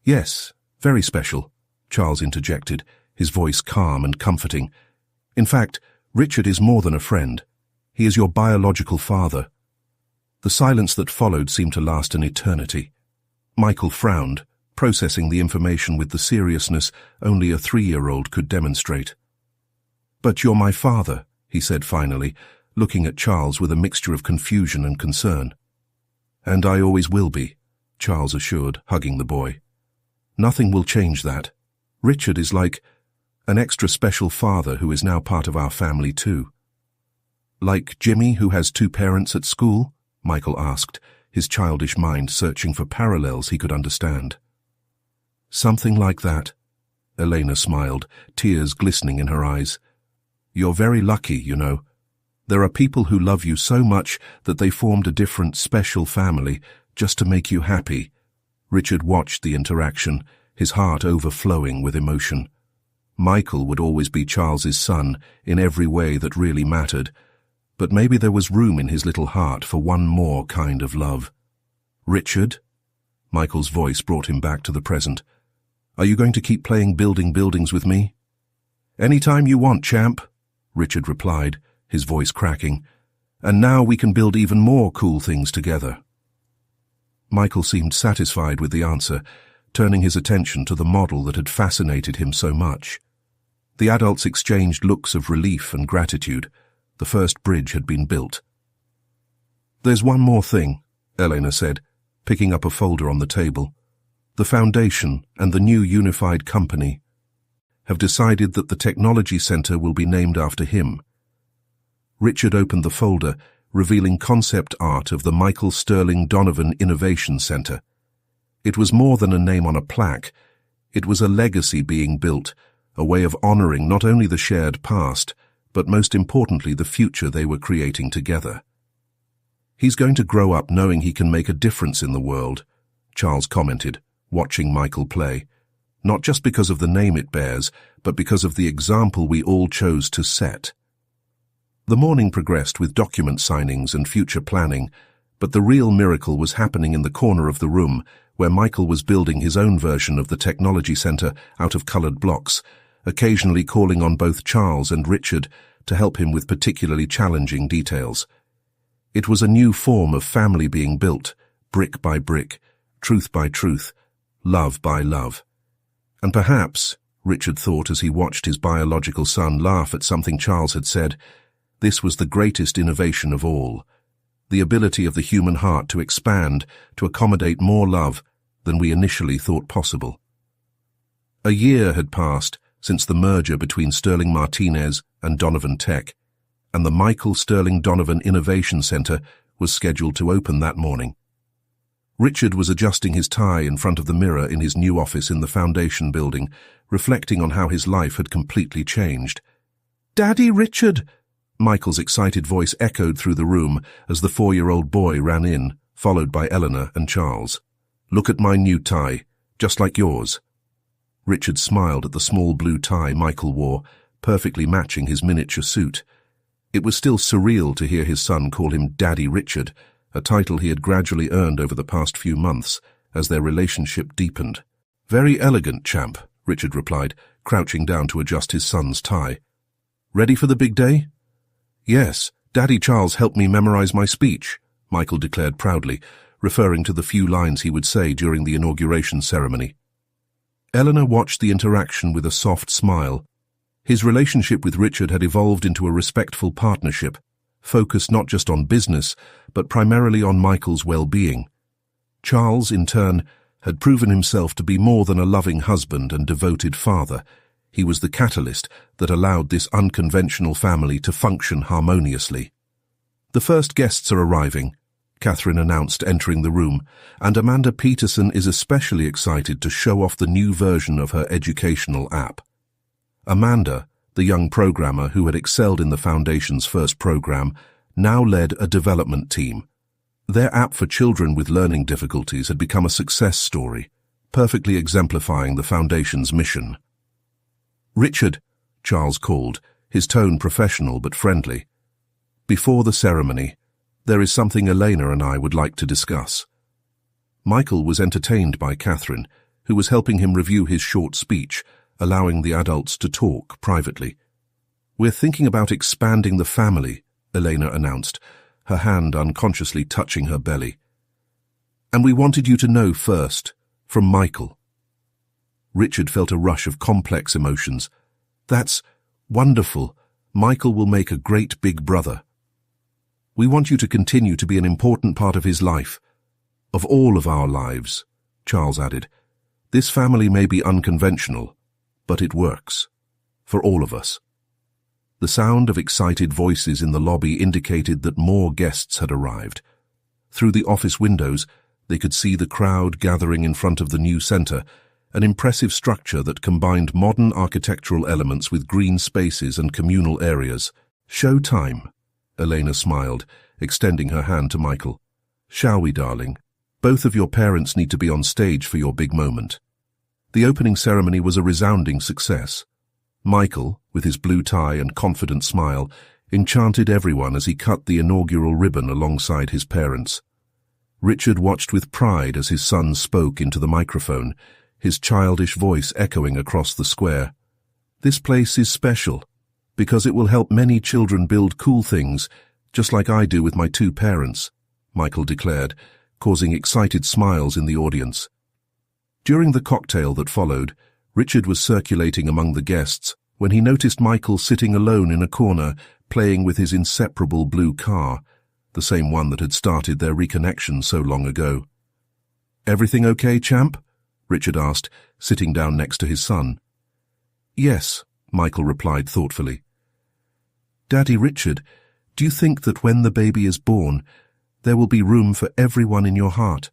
[SPEAKER 1] "Yes, very special," Charles interjected, his voice calm and comforting. "In fact, Richard is more than a friend. He is your biological father." The silence that followed seemed to last an eternity. Michael frowned, processing the information with the seriousness only a 3-year-old could demonstrate. "But you're my father," he said finally, looking at Charles with a mixture of confusion and concern. "And I always will be," Charles assured, hugging the boy. "Nothing will change that. Richard is like an extra special father who is now part of our family too." "Like Jimmy, who has 2 parents at school?" Michael asked, his childish mind searching for parallels he could understand. "Something like that," Elena smiled, tears glistening in her eyes. "You're very lucky, you know. There are people who love you so much that they formed a different, special family just to make you happy." Richard watched the interaction, his heart overflowing with emotion. Michael would always be Charles's son in every way that really mattered, but maybe there was room in his little heart for one more kind of love. "Richard?" Michael's voice brought him back to the present. "Are you going to keep playing building buildings with me?" "Anytime you want, champ," Richard replied, his voice cracking. "And now we can build even more cool things together." Michael seemed satisfied with the answer, turning his attention to the model that had fascinated him so much. The adults exchanged looks of relief and gratitude. The first bridge had been built. "There's one more thing," Elena said, picking up a folder on the table. "The Foundation and the new unified company have decided that the technology center will be named after him." Richard opened the folder, revealing concept art of the Michael Sterling Donovan Innovation Center. It was more than a name on a plaque. It was a legacy being built, a way of honoring not only the shared past, but most importantly the future they were creating together. "He's going to grow up knowing he can make a difference in the world," Charles commented, watching Michael play. not just because of the name it bears, but because of the example we all chose to set. The morning progressed with document signings and future planning, but the real miracle was happening in the corner of the room, where Michael was building his own version of the technology center out of colored blocks, occasionally calling on both Charles and Richard to help him with particularly challenging details. It was a new form of family being built, brick by brick, truth by truth, love by love. And perhaps, Richard thought as he watched his biological son laugh at something Charles had said, this was the greatest innovation of all, the ability of the human heart to expand, to accommodate more love than we initially thought possible. A year had passed since the merger between Sterling Martinez and Donovan Tech, and the Michael Sterling Donovan Innovation Center was scheduled to open that morning. Richard was adjusting his tie in front of the mirror in his new office in the Foundation building, reflecting on how his life had completely changed. "Daddy Richard!" Michael's excited voice echoed through the room as the 4-year-old boy ran in, followed by Eleanor and Charles. "Look at my new tie, just like yours." Richard smiled at the small blue tie Michael wore, perfectly matching his miniature suit. It was still surreal to hear his son call him Daddy Richard, a title he had gradually earned over the past few months as their relationship deepened. "Very elegant, champ," Richard replied, crouching down to adjust his son's tie. "Ready for the big day?" "Yes, Daddy Charles helped me memorize my speech," Michael declared proudly, referring to the few lines he would say during the inauguration ceremony. Eleanor watched the interaction with a soft smile. His relationship with Richard had evolved into a respectful partnership, focused not just on business, but primarily on Michael's well-being. Charles, in turn, had proven himself to be more than a loving husband and devoted father. He was the catalyst that allowed this unconventional family to function harmoniously. "The first guests are arriving," Catherine announced, entering the room, "and Amanda Peterson is especially excited to show off the new version of her educational app." Amanda, the young programmer who had excelled in the Foundation's first program, now led a development team. Their app for children with learning difficulties had become a success story, perfectly exemplifying the Foundation's mission. "Richard," Charles called, his tone professional but friendly. "Before the ceremony, there is something Elena and I would like to discuss." Michael was entertained by Catherine, who was helping him review his short speech, allowing the adults to talk privately. "We're thinking about expanding the family," Elena announced, her hand unconsciously touching her belly. "And we wanted you to know first, from Michael." Richard felt a rush of complex emotions. "That's wonderful. Michael will make a great big brother. We want you to continue to be an important part of his life, of all of our lives," Charles added. "This family may be unconventional, but it works. For all of us." The sound of excited voices in the lobby indicated that more guests had arrived. Through the office windows, they could see the crowd gathering in front of the new center, an impressive structure that combined modern architectural elements with green spaces and communal areas. "Show time," Elena smiled, extending her hand to Michael. "Shall we, darling? Both of your parents need to be on stage for your big moment." The opening ceremony was a resounding success. Michael, with his blue tie and confident smile, enchanted everyone as he cut the inaugural ribbon alongside his parents. Richard watched with pride as his son spoke into the microphone, his childish voice echoing across the square. "This place is special, because it will help many children build cool things, just like I do with my 2 parents," Michael declared, causing excited smiles in the audience. During the cocktail that followed, Richard was circulating among the guests when he noticed Michael sitting alone in a corner, playing with his inseparable blue car, the same one that had started their reconnection so long ago. "Everything okay, champ?" Richard asked, sitting down next to his son. "Yes," Michael replied thoughtfully. "Daddy Richard, do you think that when the baby is born, there will be room for everyone in your heart?"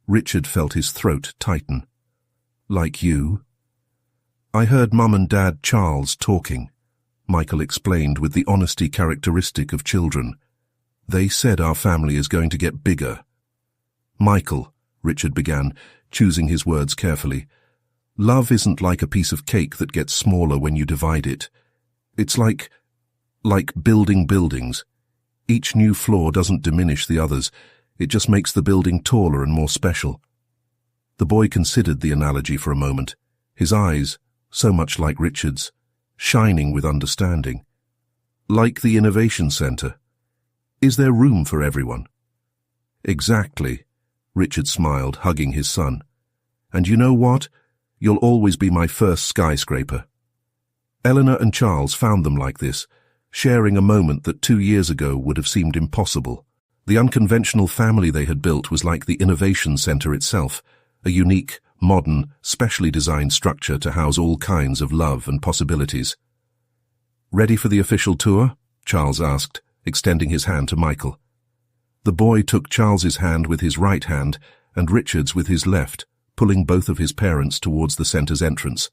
[SPEAKER 1] Richard felt his throat tighten. "Like you?" "I heard Mum and Dad Charles talking," Michael explained with the honesty characteristic of children. "They said our family is going to get bigger." "Michael," Richard began, choosing his words carefully, Love isn't like a piece of cake that gets smaller when you divide it. It's like building buildings. Each new floor doesn't diminish the others, it just makes the building taller and more special. The boy considered the analogy for a moment, his eyes, so much like Richard's, shining with understanding. Like the Innovation Center. Is there room for everyone? Exactly, Richard smiled, hugging his son. And you know what? You'll always be my first skyscraper. Eleanor and Charles found them like this, sharing a moment that 2 years ago would have seemed impossible. The unconventional family they had built was like the Innovation Center itself, a unique, modern, specially designed structure to house all kinds of love and possibilities. Ready for the official tour? Charles asked, extending his hand to Michael. The boy took Charles's hand with his right hand and Richard's with his left, pulling both of his parents towards the center's entrance.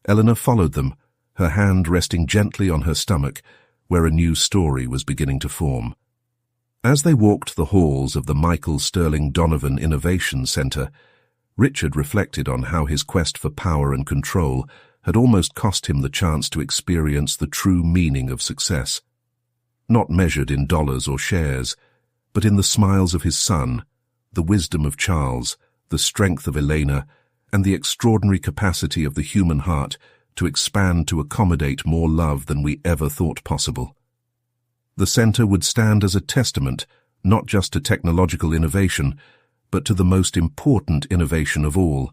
[SPEAKER 1] Eleanor followed them, her hand resting gently on her stomach, where a new story was beginning to form. As they walked the halls of the Michael Sterling Donovan Innovation Center, Richard reflected on how his quest for power and control had almost cost him the chance to experience the true meaning of success. Not measured in dollars or shares, but in the smiles of his son, the wisdom of Charles, the strength of Elena, and the extraordinary capacity of the human heart to expand to accommodate more love than we ever thought possible. The center would stand as a testament not just to technological innovation, but to the most important innovation of all,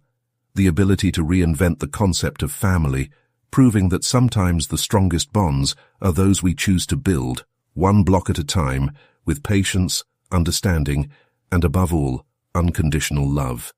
[SPEAKER 1] the ability to reinvent the concept of family, proving that sometimes the strongest bonds are those we choose to build, one block at a time, with patience, understanding, and above all, unconditional love.